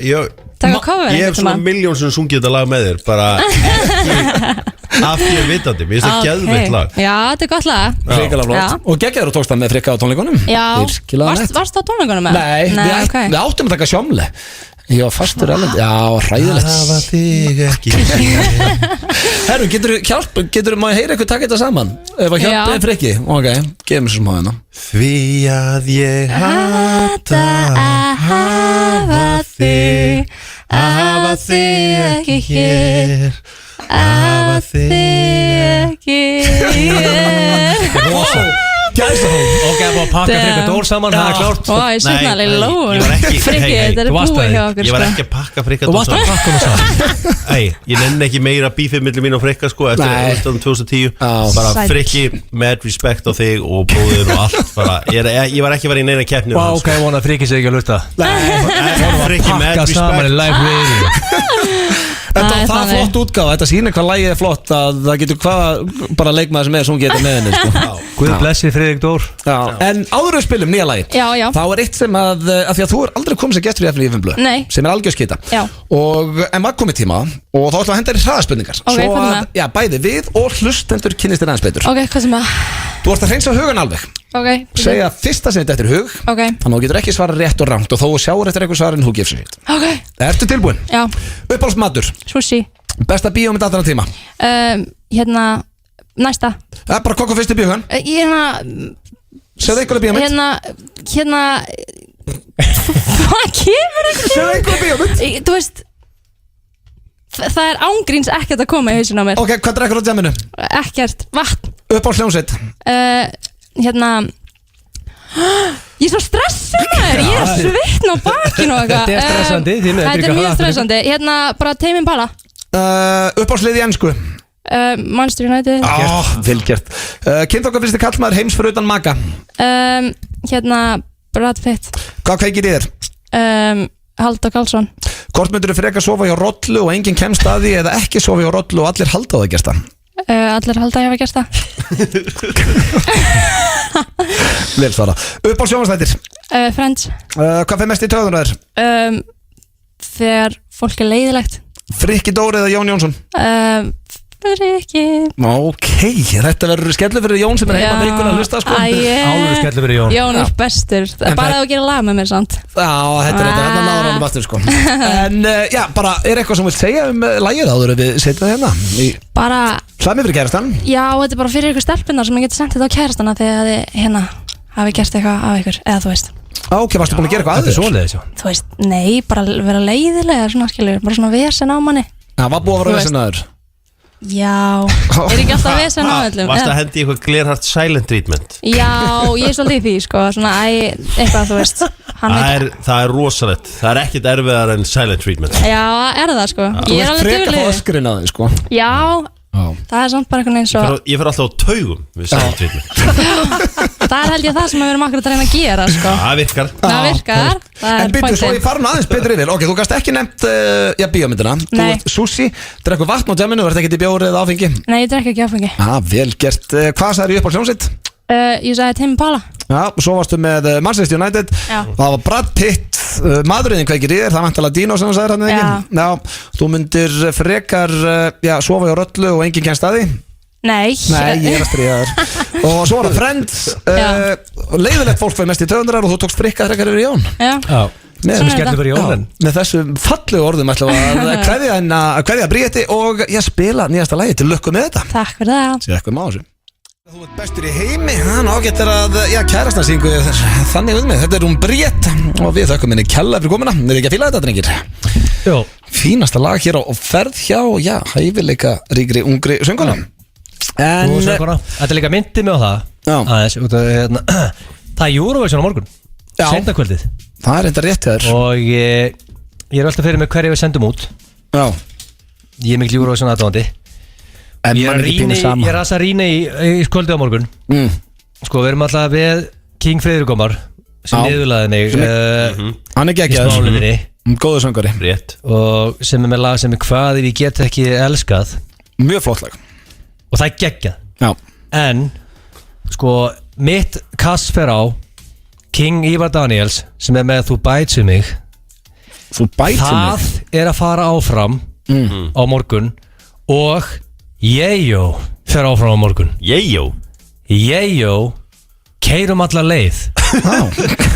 Ég hef svona miljón sem sungið þetta lag með þér, bara af því að vitandi, mér finnst það geðveikt lag. Já, þetta er gott lag. Hrikalega flott. Og geggjaður og tókst það með Frikka á tónleikunum? Já, varst á tónleikunum með? Nei, við áttum að taka sjómle. Ég var fastur alveg, já, hræðilegt. Hafa þig ekki Herru, getur maður heyra eitthvað taka þetta saman? Ef að Hjöppi Frikki? Ok, gefum sér smá hérna. Því að ég hata að hafa þig ekki hér, hafa þig ekki hér. Gæsahóð. Ok, búið að pakka Frikka Dór saman, það er klárt. Ó, ég setna alveg lóun. Frikki, þetta er búið hjá okkur. Ég var ekki að pakka Frikka Dór saman. Þú varst að pakka hún saman. Ei, ég nenni ekki meira bífið millir mín og Frikka sko eftir 2010. Bara Frikki, mad respect á þig og bróðir og allt bara. Ég var ekki að vera í neina keppni. Ok, ég vona að Frikki sé ekki að lusta. Frikki, mad respect. Þetta var það flott útgáfa, þetta sýnir hvað lagið er flott að það getur hvað bara leikmaður sem er sem getur með henni sko. Guð blessi Friðrik Dór. En áður við spilum nýja lagi. Já. Þá er eitt sem að því að þú er aldrei komið sem gestur í FNÍ 5 blöð. Nei. Sem er algjörskita. En var komið tíma og þá ætlum að henda þér í hraðaspurningar. Ok, hvað er það? Bæði við og hlustendur kynnist þér aðeins betur. Ok, hvað sem að? Þú ert að hreinsa hugan alveg. Ok. Segja fyrsta sem þetta eftir hug. Ok. Þannig að þú getur ekki svara rétt og rangt og þó sjáur eftir eitthvað svarin, who gives a shit. Ok. Ertu tilbúin? Já. Uppáhaldsmatur? Sushi. Besta bíómynd allra tíma? Næsta. Bara hvað kom fyrst í bíóhugan? Segðu einhverja bíómynd. Hvað kemur ekki? Segðu einhverja bíómynd. Þú veist, það er ángríns ekkert að koma í hausinn á mér. Ok, hvað drekkur á djaminu? Ekkert, vatn. Uppáhaldsljónsveit? Ég er svo stressuð maður, ég er svitn á bakinu og eitthvað. Þetta er stressandi. Þetta er mjög stressandi. Bara Tame Impala. Uppáhaldslið í ensku? Manchester United. Vel gert. Kynnt okkar fyrsti kallmaður heims fyrir utan maka? Brad Pitt. Hvað kveikir í þér? Halldór Karlsson. Hvort myndur þú frekar sofa hjá rollu og enginn kemst að því eða ekki sofa hjá rollu og allir halda á það gerst það? Allir halda að ég hafa gert það. Vel svara. Uppáhalds sjónvarpsþættir? Friends. Hvað fer mest í töðunar þér? Þegar fólk er leiðilegt. Frikki Dóri eða Jón Jónsson? Frikki. Ok, þetta verður skellu fyrir Jón sem er heima með ykkur að hlusta sko. Álur skellu fyrir Jón. Jón er bestur. Bara að gera lag með mér samt. Já, þetta er þetta náður hann bestur sko. En já, bara er eitthvað sem vilt segja lagið áður ef við setjum það hérna? Bara Slæmi fyrir kærastan? Já, þetta er bara fyrir ykkur stelpunar sem ég geti sendið á kærastana þegar þið hafi gert eitthvað af ykkur, eða þú veist. Ok, varstu búin að gera eitthvað aðeins? Þetta er svoleiðis, já. Þú veist, nei, bara vera leiðilega svona, skilur, bara svona vesen á manni. Já, var búið að vera vesen aður? Já, er ekki alltaf vesen á öllum? Varstu að hendi eitthvað Glerhart silent treatment? Já, ég er svolítið í því, sko, svona, eitthvað, þú veist. Það er rosalegt. Það er ekkit erfiðar en silent treatment. Já, það sko. Þú veist freka þá öskrin að þig sko. Já, það samt bara einhvern veginn svo. Ég fer alltaf á taugum við silent treatment. Það held ég það sem við erum akkurat að reyna að gera sko. Það virkar. Það virkar. En byrju svo ég farin aðeins betur yfir. Ok, þú gast ekki nefnt bíómyndina. Þú ert sushi, drekku vatn á djaminu. Verður ekki í bjóri eða áfengi? Nei, ég drekk ekki áfengi. Vel gert. Hvað sagðir upp á hljómsveit? Ég sagði Tame Impala. Já, svo varstu með Manchester United. Það var Brad Pitt, maðurinn kveikir í þér. Það vantalega Dino sem þú sagðir hann ekki. Já, þú myndir frekar sofa hjá Röllu og enginn kennst að því. Nei, ég er að stríða þér. Og svo var það Friends. Leiðilegt fólk var mest í töðundrar og þú tókst frikka frekar yfir Jón. Já. Með þessum fallegu orðum ætlum að kveðja Bríeti og spila nýjasta lagi til lukku með þetta. Takk fyrir það. Sér eitthvað má þessu. Þú ert bestur í heimi, hann ágættir að kærastan syngu þannig með. Þetta er Bríet og við þökkum henni kella fyrir komuna. Er ekki að fíla þetta, drengir? Jó. Fínasta lag hér á ferð hjá, hæfileika ríkri ungri sönguna. Þetta er líka myndi með á það aðeins, það er Eurovision á morgun. Seinakvöldið. Það er enda rétt þér. Og ég er alltaf fyrir mig hverju við sendum út. Já. Ég er mikil Eurovision aðdáandi. Ég er að rýna í kvöldið á morgun. Sko, við erum alltaf við King Friðrik Ómar sem niðurlaði mig hann er geggjaður. Góður söngari. Rétt. Og sem er með lag sem er Hvað ef ég get ekki elskað. Mjög flott lag. Og það er geggjað. Já. En sko, mitt kass fer á King Ívar Daniels sem er með Þú bætir mig. Þú bætir mig. Það er að fara áfram á morgun. Og Yeyo fer áfram á morgun. Yeyo Keyrum alla leið.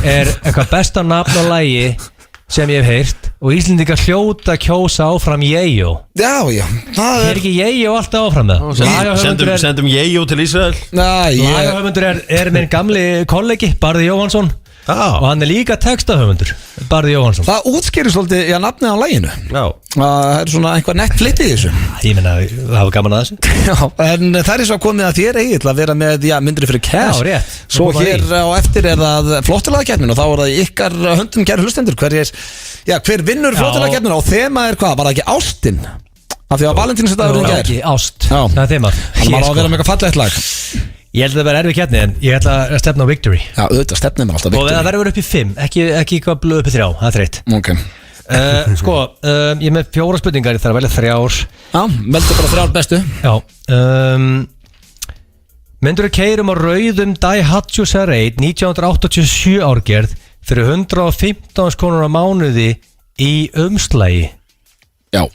Er eitthvað besta nafn á lagi sem ég hef heyrt. Og Íslendingar hljóta kjósa áfram Yeyo. Já Er ekki Yeyo alltaf áfram það? Sendum Yeyo til Ísrael. Lagahöfundur er minn gamli kollegi Barði Jóhansson. Og hann er líka textahöfundur Barði Jóhansson. Það útskýrir svolítið nafnið á laginu. Það er svona einhver nett flitt í þessu. Ég meina, það hafa gaman að þessu. En það er svo að komið að þér eiginlega að vera með myndri fyrir cash. Rétt. Svo hér á eftir er það flottulega-keppnin og þá er það í ykkar höndum kæru hlustendur. Hver vinnur flottulega-keppnin og þema er hvað? Var það ekki ástin? Af því að Valentínusdagurinn í gær. Ekki ást. Það er þema. Þannig að maður á að vera með eitthvað fallegt lag. Ég held að það verði erfið keppni en ég ætla að stefna á victory. Já, auðvitað stefnum er alltaf victory. Og það verður upp í 5, ekki eitthvað blöð upp í 3, það er þreitt. Ok. Sko, ég er með 4 spurningar, ég þarf að velja 3. Já, veldu bara 3 bestu. Já. Myndur þú keyrum á rauðum Daihatsu Charade 1987 árgerð fyrir 115 krónur á mánuði í umslagi? Já.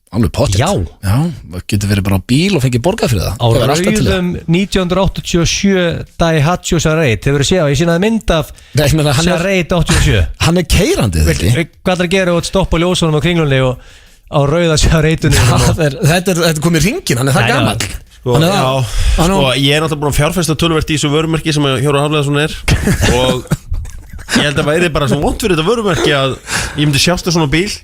Alveg pottitt. Já. Það getur verið bara á bíl og fengið borgað fyrir það. Á rauðum 1987 Daihatsu Charade. Þið verður séð að ég sínaði mynd af Charade 87. Hann er keyrandi þetta. Hvað er að gera og stoppa ljósunum á kringlunni og á rauða Charade-unni? Þetta komið ringin, hann er það gamall. Ég er náttúrulega búin að fjárfesta töluvert í þessu vörumerki sem Hjóru Hafleðarsson er. Og ég held að væri bara svo vont fyrir þetta vörumerki að ég myndi sjást svona bíl.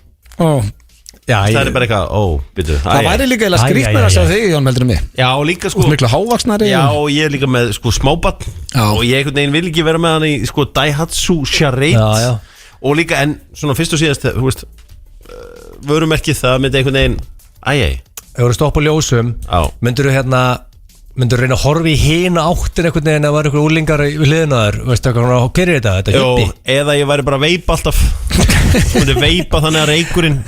Það er bara eitthvað, það væri líka eða skrýtnar að sjá þig, Jón, heldur mig. Já, líka sko. Þú er miklu hávaksnari. Já, ég er líka með sko smábarn. Og ég einhvern veginn vil ekki vera með hann í sko Daihatsu Charade. Og líka, en svona fyrst og síðast, þú veist, vörumerkið það myndi einhvern veginn, Ef þú eru stopp á ljósum, myndur þú reyna að horfa í hina áttin einhvern veginn að var einhver úlingar við hliðinaður, veistu eitthvað, hver er þetta hippi? Eða ég væri bara að veipa alltaf. Þú myndi veipa þannig að reykurinn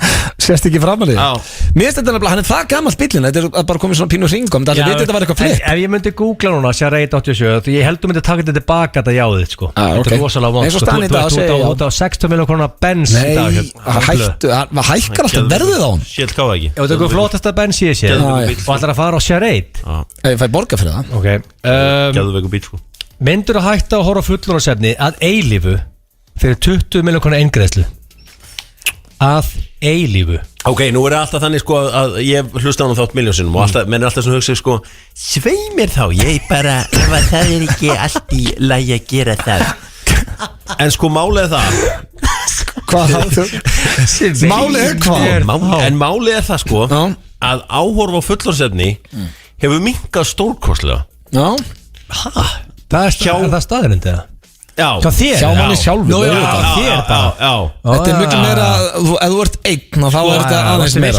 sést ekki fram að því. Mér finnst þetta nefnilega, hann er það gamalt bíllinn. Þetta er bara komið svona pínu hringum. Það veit þetta var eitthvað flipp. Ef ég myndi googla núna Charade 87, ég held þú myndi taka þetta tilbaka þetta jáðið sko. Þetta er rosalega vont. Eins og stann í dag að segja. Þú ert á 60 miljónar króna bens í dag. Nei, hækkar alltaf verðið á hann. Sjálf ká ekki. Þetta er eitthvað flottasta bens ég sé. Og ætlar að fara á Charade. Ég fæ borga fyrir það. Ok. Myndur að hætta að horfa fullorðarsefni að eilífu fyrir 20 miljónar króna eingreiðslu? Að eilífu. Ok, nú er alltaf þannig sko að ég hlusta á hann þátt miljónsinnum og alltaf, menn er alltaf svona hugsað sko sveimir þá, ég bara ef að það er ekki allt í lagi að gera það. En sko málið er það. Hvað? Málið er hvað? En málið er það sko að áhorfa á fullorðsefni hefur minnkað stórkostlega. Já. Það er staðurinn þegar? Já, hjá manni sjálfur Þetta er miklu meira ef þú ert einn þá er þetta aðeins meira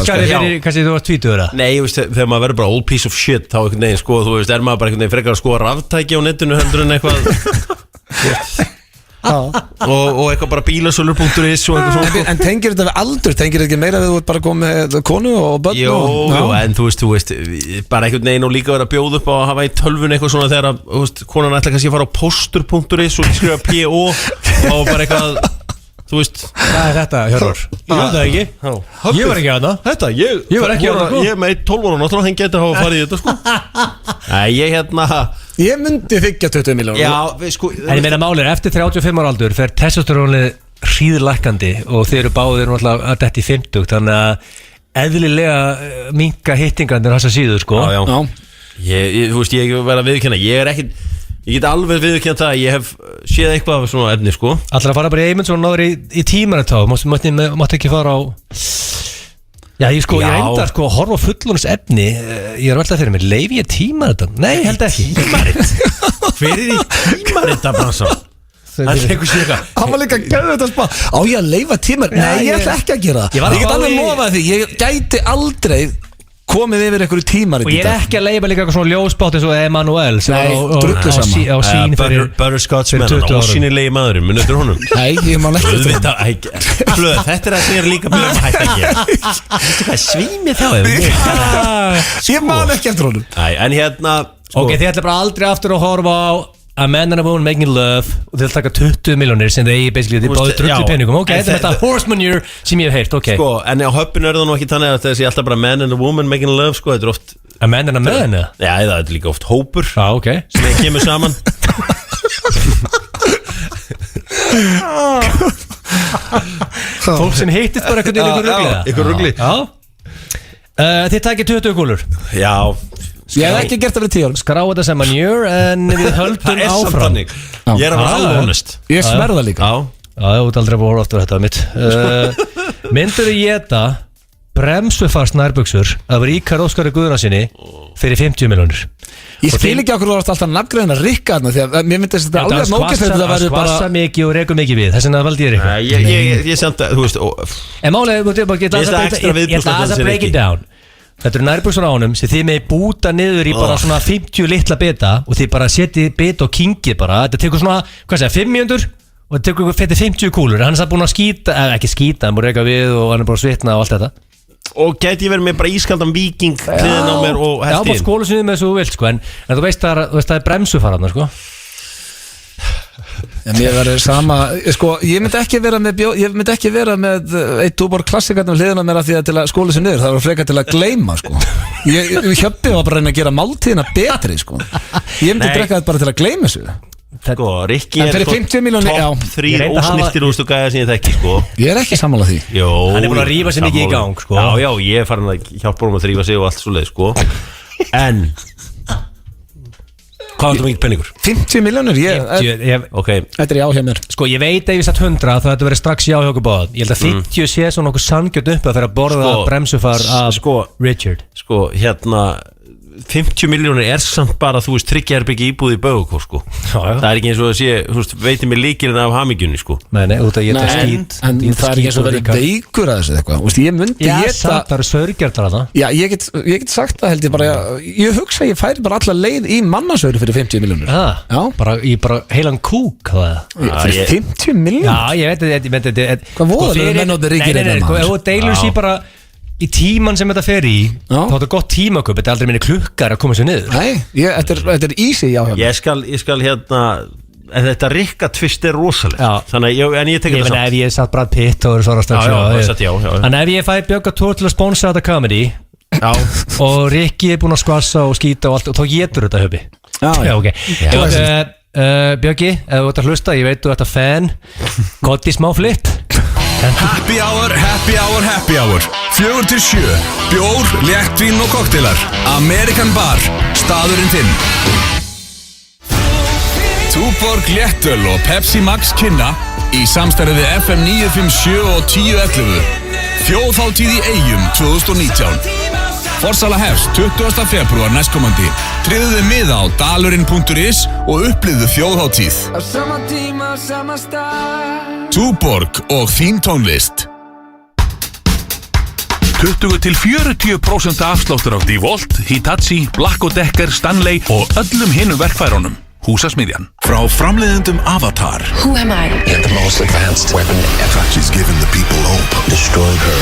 Kanski þú ert 20 Nei, ég veist, þegar maður verður bara old piece of shit þá einhvern veginn, sko, þú veist, er maður bara einhvern veginn frekar að skoða raftæki á netinu heldur en eitthvað og eitthvað bara bílasölur.is og eitthvað svona En tengir þetta við aldur? Tengir þetta ekki meira þegar þú ert bara komið konu og börn? Jó, en þú veist bara einhvern veginn og líka verið að bjóða upp á að hafa í tölvun eitthvað svona þegar að, þú veist, konan ætla kannski að fara á postur.is og skrifa P.O. og bara eitthvað, þú veist Hvað er þetta, Hjörvar? Ég veit það ekki Ég var ekki að það Þetta, ég var ekki að það Ég er með 12 ára náttúrulega, hann getur hafa farið í þetta, sko Nei, Ég myndi þykja 20 miljónur Já, sko En ég meina málir, eftir 35 ára aldur fer testosterónið hríðlækkandi og þeir eru báðir náttúrulega að detti 50 þannig að eðlilega minka hittingarnir þessa síður, sko Já Þú veist, ég verð að viðurkenna Ég get alveg viðurkenna það Ég hef séð eitthvað af svona efni, sko Allra að fara bara í Eymunds og náður í tímaratá Mátti ekki fara á Já, ég reyndar að horfa á fullónus efni Ég er alltaf fyrir mig, leifi ég tímarit? Nei, ég held ekki Tímarit? Hver er í tímarit að bransa? Það er eitthvað sér Hann var líka að gera þetta spá Á ég að leifa tímarit? Nei, ég ætla ekki að gera það Ég get alveg lofað því, ég gæti aldrei komið yfir einhverju tímarit Og ég er ekki að leifa líka eitthvað svona ljósbátt eins og Emanuel Nei, drullu saman Á sín fyrir Butterscotch menn, ósýnilegi maðurinn, munið eftir honum Nei, ég man ekki Flöð, þetta er að þér líka byrja að hætta að gera Veistu hvað, svímið þá Ég man ekki eftir honum Nei, en hérna Ok, þið ætla bara aldrei aftur að horfa á A Man and a Woman Making Love og þið taka 20 miljónir sem þið eigi basically þið báðu drullu peningum ok, þetta er þetta horse manure sem ég hef heyrt ok Sko, en á höppinu er það nú ekki þannig að þessi alltaf bara Man and a Woman Making Love sko, þetta er oft A Man and a Man? Já, það er líka oft hópur ok sem þeir kemur saman Fólk sem heittist bara eitthvað rugli Þið takir 20 kúlur Já Ég hef ekki gert það fyrir 10 árum Skrá þetta sem manure en við höldum áfram Ég er að vera alveg honest Ég sverða líka Já, þú ert aldrei búið aftur þetta mitt Myndur við geta bremsufars nærbuxur af Ríkar Óskari Guðnarsinni fyrir 50 miljónir Ég skil ekki okkur þú varst alltaf nafngræðin að Rikka þarna því að mér myndi þetta alveg nógist þetta að verður bara skvassa mikið og rekum mikið við þess vegna valdi ég Rikka Ég samt að, þú veist En málið, ég ætla að break it down Þetta eru nærbuxur á honum sem þið með búta niður í bara svona 50 litla bita og þið bara setið bita og kingið bara þetta tekur svona, hvað segja, 5 mínútur og þetta tekur fyrir 50 kúlur hann er það búin að skýta, ekki skýta, hann búin að reyka við og hann er bara að svitna og allt þetta Og gæti ég verið með bara ískaldan viking hliðin á mér og Já, bara skólusinni með þessu vilt sko en þú veist það er bremsufararna sko Mér verður sama, sko, ég myndi ekki vera með eitt Túborg klassikarnum hliðina mér að því að til að skóla sér niður, það var frekar til að gleyma, sko. Hjöppi var bara að reyna að gera máltíðina betri, sko. Ég myndi drekka þetta bara til að gleyma þessu. Sko, Rikki er top 3 ósniltir gæða sem ég þekki, sko. Ég er ekki sammála því. Jó, hann er búin að rífa sig mikið í gang, sko. Já, ég er farin að hjálpa honum að þrífa sig og allt svo leið, sko. En hvað er það mikið penningur? 50 miljónir, okay. Þetta er já hjá mér. Sko ég veit að ég satt 100 þá þetta verið strax já hjá okkur báðan. Ég held að 50 sé svona okkur sanngjöld upp að fyrir að borða bremsufar af Richard. Sko hérna 50 miljónir er samt bara þú veist tryggjaherbyggi íbúð í Bögukór sko. Það er ekki eins og að sé, þú veist, veitir mig líkilinn af hamingjunni sko. Nei, út að ég það skýt. En það er ekki eins og verið veikur að þessu eitthvað. Þú veist, ég myndi það eru sörgjardar að það. Já, ég get sagt það held ég bara, ég hugsa ég færi bara alla leið í mannasöru fyrir 50 miljónir. Já, bara heilan kúk það. Fyrir 50 miljónir? Já, ég veit hvað voðalega menn á þetta ríkir einna í tíman sem þetta fer í þá er þetta gott tímaköp, þetta er aldrei minni klukkar að koma sér niður. Nei, þetta er easy já. Ég skal hérna en þetta Rikka tvist er rosalegt þannig en ég tekur það samt. Ef ég satt Brad Pitt og svona strax en ef ég fæ Björg að tóra til að sponsa þetta comedy og Rikki er búin að skvassa og skýta og allt og þá getur þetta höfbi. Ok Björgi, ef þú ert að hlusta, ég veit þú ert að fan gott í smá flip. Happy hour, happy hour, happy hour 4-7, bjór, léttvín og koktélar American Bar, staðurinn þinn Túborg léttöl og Pepsi Max kynna í samstarfi við FM 957 og 1011 Þjóðhátíð í Eyjum 2019 Forsala hefst 20. febrúar næstkomandi. Tryggðu þið miða á dalurinn.is og upplifðu þjóðhátíð. Á sama tíma, á sama stað. Túborg og þín tónlist. 20-40% afsláttur á DeWalt, Hitachi, Black & Decker, Stanley og öllum hinum verkfærunum. Húsasmiðjan. Frá framleiðendum Avatar. Who am I? And the most advanced weapon ever. She's given the people hope. Destroyed her.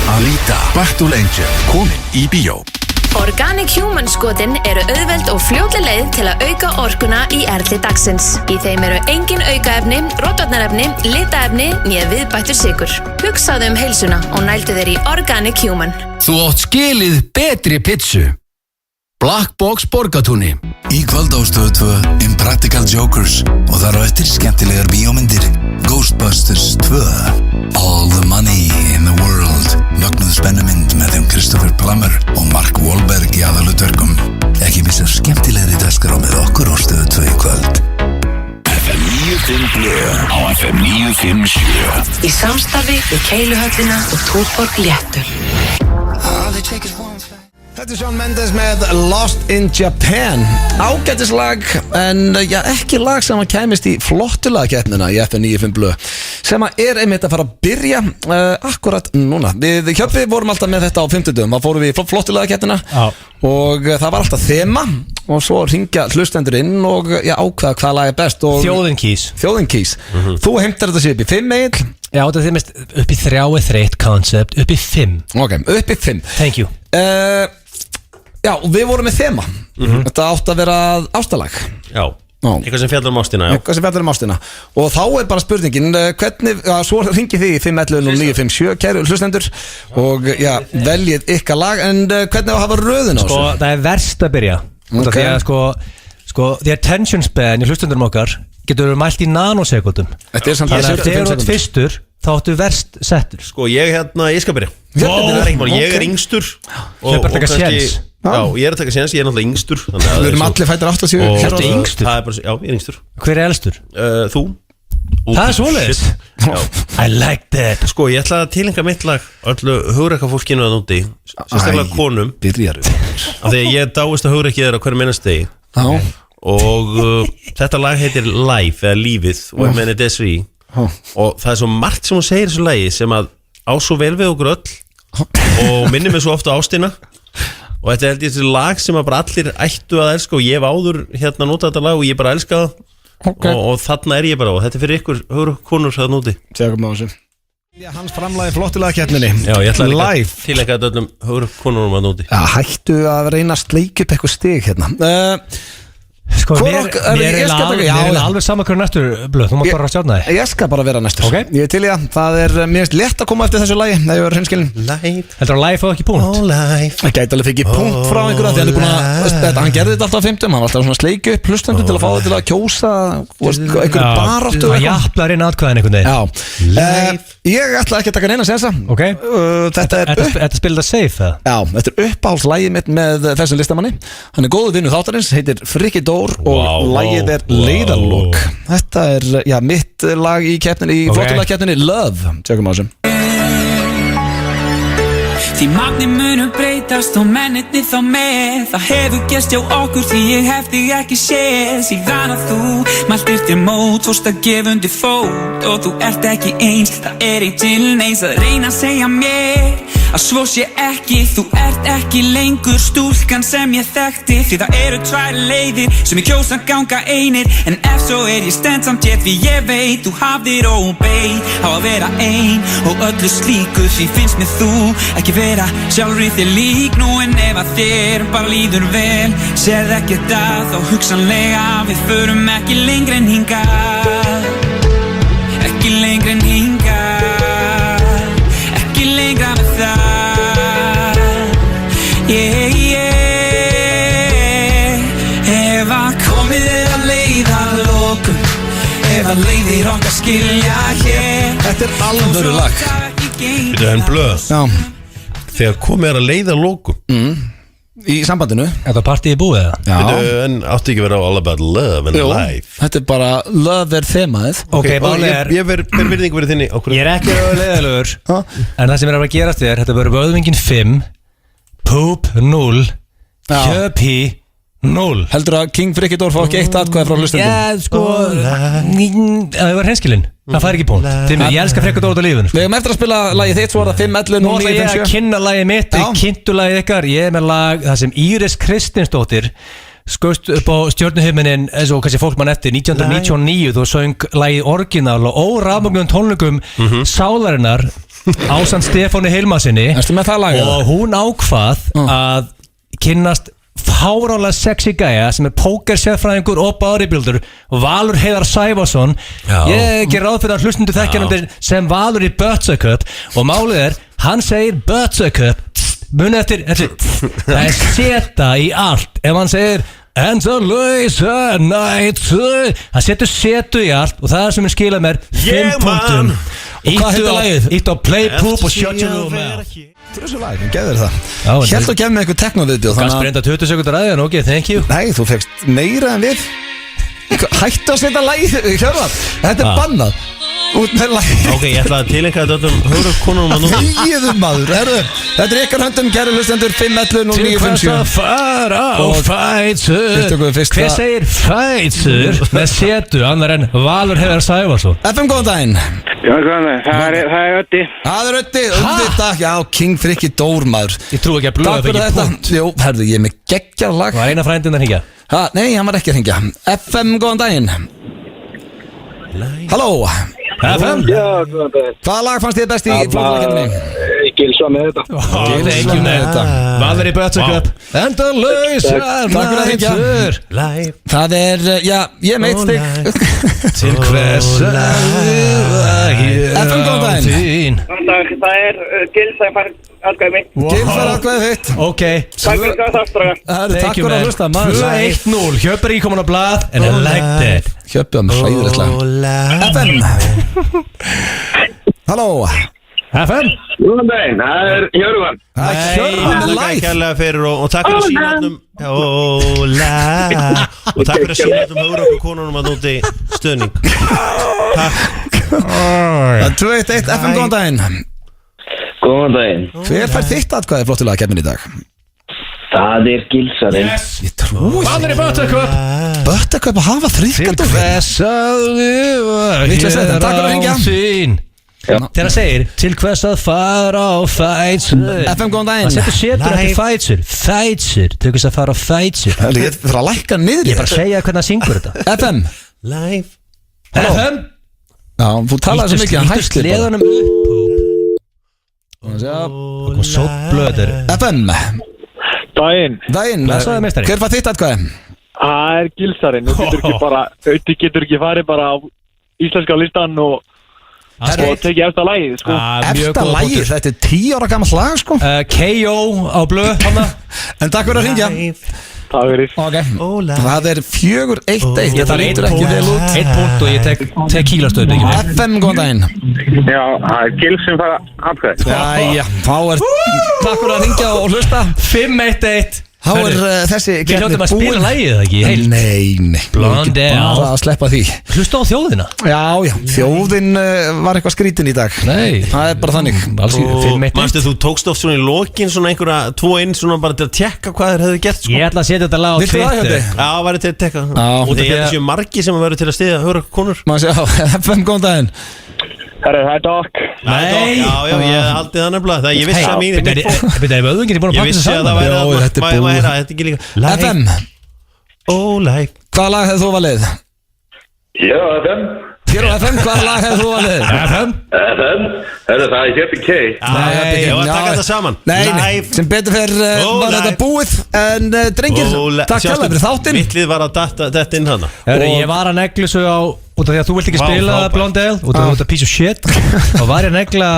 Alita, Battle Angel, komin í bíó. Organic Human skotin eru auðveld og fljótleg leið til að auka orkuna í erli dagsins. Í þeim eru engin aukaefni, rótvarnarefni, litaefni né viðbættur sykur. Hugsaðu heilsuna og nældu þér í Organic Human. Þú átt skilið betri pizzu. Black Box Borgatúni. Í kvöld á Stöð 2 Impractical Jokers og þar á eftir skemmtilegar bíómyndir Ghostbusters 2 All the Money in the World mögnuð spennumynd með þeim Christopher Plummer og Mark Wahlberg í aðalhlutverkum. Ekki missa skemmtilegri dagskrá með okkur á Stöð 2 í kvöld. FM 95 Blö á FM 957 Í samstarfi við Keiluhöllina og Túborg Léttöl. Þetta Shawn Mendes með Lost in Japan. Ágætislag, en ekki lag sem að kæmist í flottulagkeppnina í FM 95 Blö, sem að einmitt að fara að byrja akkurat núna. Við Hjöppi vorum alltaf með þetta á 50 dögum. Þá fórum við í flottulagkeppnina og það var alltaf þema og svo ringja hlustendur inn og ákvaða hvað lag er best. Þjóðin kýs. Þú heimtar þetta sér upp í 5 Egill? Já, þetta er mest upp í 3 er þreitt koncept, upp í 5. Ok, upp í 5. Thank you. Já, og við vorum með þema. Þetta átti að vera ástalag. Já, eitthvað sem fjallar ástina. Eitthvað sem fjallar ástina. Og þá er bara spurningin, hvernig, svo ringið þið í 511-0957, kæru hlustendur, og veljið ykkar lag, en hvernig hafa röðin á þessu? Það er verst að byrja. Því að the attention span í hlustendurum okkar getur mælt í nanosekundum. Þannig að þegar þú ert fyrstur, þá áttu verst settur. Ég skal byrja. Ég er yngstur og kannski Já, ég er að taka séns, ég er náttúrulega yngstur. Við erum allir fættir 80. Ertu yngstur? Já, ég er yngstur. Hver er elstur? Þú. Það er svoleiðis? I like that. Ég ætla að tilengja mitt lag öllu hugrekkafólkinu að núti, sérstaklega konum. Byrjaru. Af því að ég dáist að hugrekki þeirra hverjum einast degi. Og þetta lag heitir Life, eða Lífið, og ég meni Desri. Og það er svo margt sem hún segir í þessu lagi sem að á svo vel við okkur öll og minnir mig svo ofta ástina. Og þetta er held ég þessi lag sem að bara allir ættu að elska og ég hef áður notað þetta lag og ég bara elska það og þarna er ég bara og þetta er fyrir ykkur hugrekonur það núti. Sjáum á þessu. Hans framlagi flottulagkeppninni. Já, ég ætla líka til eitthvað öllum hugrekonurum að núti. Hættu að reyna að sleikja upp eitthvað stig hérna. Mér er alveg saman hverju næstur Blöð, þú mátt bara stjórna þig. Ég skal bara vera næstur. Ég er til í það. Það er mjög létt að koma eftir þessu lagi. Það er hreinskilin. Heldur að live og ekki punkt? Það gæti alveg fikk punkt frá einhverja því hann er búin að hann gerði þetta alltaf á 50. Hann var alltaf svona sleikju upp hlustendur til að fá það til að kjósa einhverju baráttu. Það jafnlar inn atkvæðin einhvern veginn. Ég ætla ekki að taka neina sensa. Þetta spilað safe? Já, þetta er uppáhaldslagið mitt með þessum listamanni. Hann er góður vinur þáttarins, heitir Frikki Dór og lagið er Leiðarlok. Þetta er mitt lag í keppninni, í flottulagkeppninni Love. Tjökum á þessum. Því magni munum breytast og mennirni þá með. Það hefur gerst hjá okkur því ég hef þig ekki séð. Síðan að þú mæltir til mót, fórst að gefa undir fót. Og þú ert ekki eins, það er eitt til neins að reyna að segja mér að svo sé ekki, þú ert ekki lengur stúlkan sem ég þekkti. Því það eru tvær leiðir sem ég kjósa að ganga einir. En ef svo er ég stend samt hér því ég veit þú hafðir óbeit á að vera ein og öllu slíku. Því finnst mér þú ekki vera sjálfur í þér lík nú. En ef að þér bara líður vel, sérð ekkert að þá hugsanlega við förum ekki lengri en hingað. Ekki lengri en hingað, ekki lengra með það. Ef að komið er að leiða lokum, ef að leiðir okkar skilja hér. Þetta er alvöru lag. Þetta er Blöð. Já. Þegar komið er að leiða lokum í sambandinu. Þetta er partíið búið það? En átti ekki vera á All About Love and Life. Þetta er bara Love er þemaðið. Ég verð virðingu verið þinni. Ég er ekki leiðilegur. En það sem er að gerast þér, þetta verður vöðvingin 5 Poop 0 Kjöpi 0. Heldur að King Frikki Dór fá ekki eitt atkvæði frá hlustendum? Já, sko það var hreinskilinn. Það fær ekki punkt. Ég elskar Frikki Dór út á lífinu. Við höfum eftir að spila lagið þitt, svo er það 5-11-09-57. Nú ætla ég að kynna lagið mitt, kynntu lagið ykkar. Ég er með lag það sem Íris Kristinsdóttir skaust upp á stjörnuhiminin eins og kannski fólk mann eftir 1999 þú söng lagið orginal og órafmögnum tónleikum sálarinnar ásamt Stefáni Hilmasinni og hún ákvað að kynnast fárálega sexy gæja sem er pókersérfræðingur og bodybuilder Valur Heiðar Sævarsson. Ég ger ráð fyrir að hlustundu þekkjanum sem Valur í Buttercup og málið er, hann segir Buttercup muni eftir það er seta í allt. Ef hann segir endalausa nætur, hann setur setu í allt og það er sem hann skila mér 5 punktum. Ítt á play, poop og shut your little mouth. Þessu lag, hún geður það. Helt að gefa með eitthvað teknovideo. Kannski reynda 20 sekundar aðeins, ok, thank you. Nei, þú fegst meira en við. Hættu að setja lagið, Hjörvar. Þetta er bannað. Út með lagið. Ok, ég ætla að tilengja þetta höfrukonunum að nú. Þýðum maður, þetta er ykkar höndum, kæru hlustendur, 5-11-09-57. Til hvers að fara á fætur. Hver segir fætur með setu annar en Valur Heiðar Sævarsson? FM, góðan daginn. Já, góðan daginn, það er Öddi. Það er Öddi, auðvitað, já, King Frikki Dór maður. Ég trú ekki að blöða fyrir ekki punkt. Jú, herðu, ég er með geggjað lag. Var eina frændinn að hringja? Nei, hann var ekki að hringja. FM, góðan daginn. Halló. FM? Já, góðan daginn. Hvaða lag fannst þið best í flóðlakenninni? Gilsa með þetta. Gilsa með þetta. Valur í Buttercup. Endalausa nætur. Það er, já, ég meit stig. Til hvers að lifa hér FM, góðan daginn. Góðan dag, það er Gilsa að fara aðgæði mitt. Gilsa er aðgæði þitt. Ok. Takk fyrir það aftur. Takk fyrir að hlusta. 2-1-0, Hjöpur í komin á blað and I liked it. Hjöpur með hræðilega. FM. Halló. FM. Góðan daginn, það er Hjörvar. Það er Hjörvar með live. Kærlega fyrir og takk fyrir að sína allum og takk fyrir að sína allum höfrukonunum að núti stöðning. Takk. 2-1, FM, góðan daginn. Góðan daginn. Hver fær þitt atkvæði flottulega keppnin í dag? Það er Gilsarinn. Ég trúi. Valur í Buttercup. Buttercup að hafa þriðkandur. Til hvers að lifa hér á þín. Þegar það segir til hvers að fara á fætur. FM, góðan daginn. Það setur setur eftir fætur. Fætur, til hvers að fara á fætur. Ég þarf að lækka niður. Ég er bara að segja hvernig það syngur þetta. FM. Live. FM. Já, þú talaði svo mikið að hætti sleðanum upp. Og svo blöður. FM. Daginn. Hver fær þitt atkvæði? Það er Gilsarinn. Þú getur ekki farið bara á íslenska listan og tekið eftir lagið, sko. Eftir lagið, þetta er 10 ára gammal lag, sko. K.O. á blöð. En takk fyrir að hringja. Takk fyrir. Það er 4-1-1. Ég þarf 1 punkt og ég tek kílastöðu. FM, góðan daginn. Já, það er Gils sem fara atkvæði. Jæja, þá er takk fyrir að hringja og hlusta. 5-1-1. Þá er þessi Við hljóttum að spila lagið það ekki heilt. Nei Blondell. Bara að sleppa því. Hlusta á þjóðina. Já, þjóðin var eitthvað skrítin í dag. Nei. Það er bara þannig. Og manstu þú tókst oft svona í lokin svona einhverja 2-1 svona bara til að tekka hvað þeir hefðu gert, sko. Ég ætla að setja þetta lag á Twitter. Já, væri til að tekka. Og það er þessi margi sem verður til að stiðja höfrukonur. Má sjá, FM, góðan daginn. Það er Doc. Nei. Já, ég hef haldið það nefnilega. Það ég vissi að mín Ég vissi að það væri að þetta er ekki líka FM. Live. Hvaða lag hefði þú valið? Já, FM. Hér á FM, hvaða lag hefði þú valið? FM. Það er Jeppy K. Nei, ég var að taka þetta saman. Nei, sem betur fer var þetta búið. En drengir, takk hjálpa fyrir þáttinn. Mittlið var að detta inn hana. Ég var að neglu svo á út af því að þú vilt ekki spila Blondell út af þetta piece of shit og var ég að negla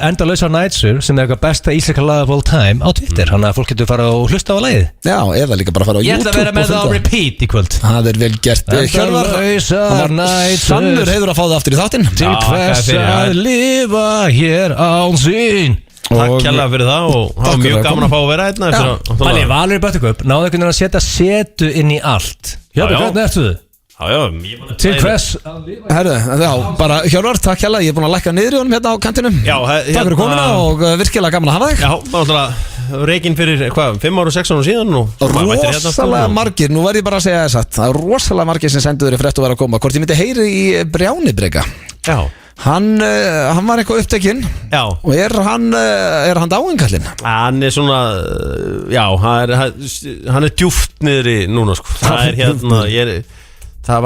Endalausa nætur sem er eitthvað besta íslenska lag of all time á Twitter, þannig að fólk getur fara og hlusta á lagið. Já, eða líka bara fara á YouTube. Ég ætla að vera með það á repeat í kvöld. Það er vel gert. Endalausa nætur. Sannur heiður að fá það aftur í þáttinn. Til hvers að lifa hér án sín. Takk kærlega fyrir það og það var mjög gaman að fá að vera hérna. Valur í Buttercup náðu einhvern veginn að setja setu inn í allt. Hvernig ertu þið? Til hvers? Herðu, já, bara Hjörvar, takk hérlega. Ég er búin að lækka niður í honum hérna á kantinum. Já, takk fyrir komuna og virkilega gaman að hafa þig. Já, náttúrulega reikinn fyrir, 5 ára, 6 ára síðan rosalega margir, nú verð ég bara að segja þess að það er rosalega margir sem sendur þér fréttu að vera að koma. Hvort ég myndi heyri í Brjánibrega. Já. Hann var eitthvað upptekinn. Já. Og er hann dáinkallinn? Hann er svona, já, hann er djúpt niður í núna, sko. Það er hérna, það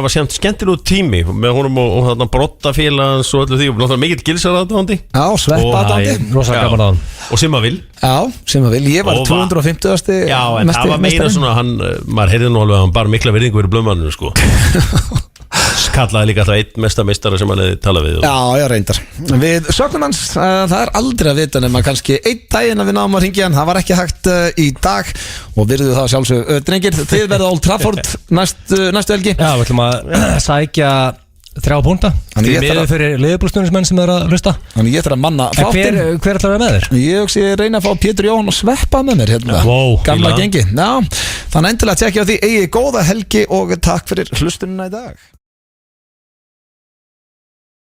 var skemmtilegu tími með honum og þarna brottafélagans og öllu því og náttúrulega mikill gilsaraðandi. Já, sveppaðandi. Rosalega gaman að hann. Og Simavil. Já, Simavil, ég var 250. Já, en það var meira svona, maður heyrði nú alveg að hann bara mikla virðingu fyrir blöðmanninu, sko. Kallaði líka alltaf einn mesta meistara sem hann hefði talað við. Já, reyndar. Við sögnum hans, það er aldrei að vita nema kannski einn daginn að við náum að hringja hann. Það var ekki hægt í dag og virðu það sjálfsög. Drengir, þið verða Old Trafford næstu helgi. Já, við ætlum að sækja 3 púnta. Því miður fyrir liðbúlsnurnismenn sem er að hlusta. Þannig ég þarf að manna þáttinn. Hver ætlar að vera með þér? Ég hugsi reyna að fá Pétur Jóhann og Sveppa með mér hérna. Gamla gengi. Já, þannig endilega tjekkja á því. Eigi góða helgi og takk fyrir hlustunina í dag.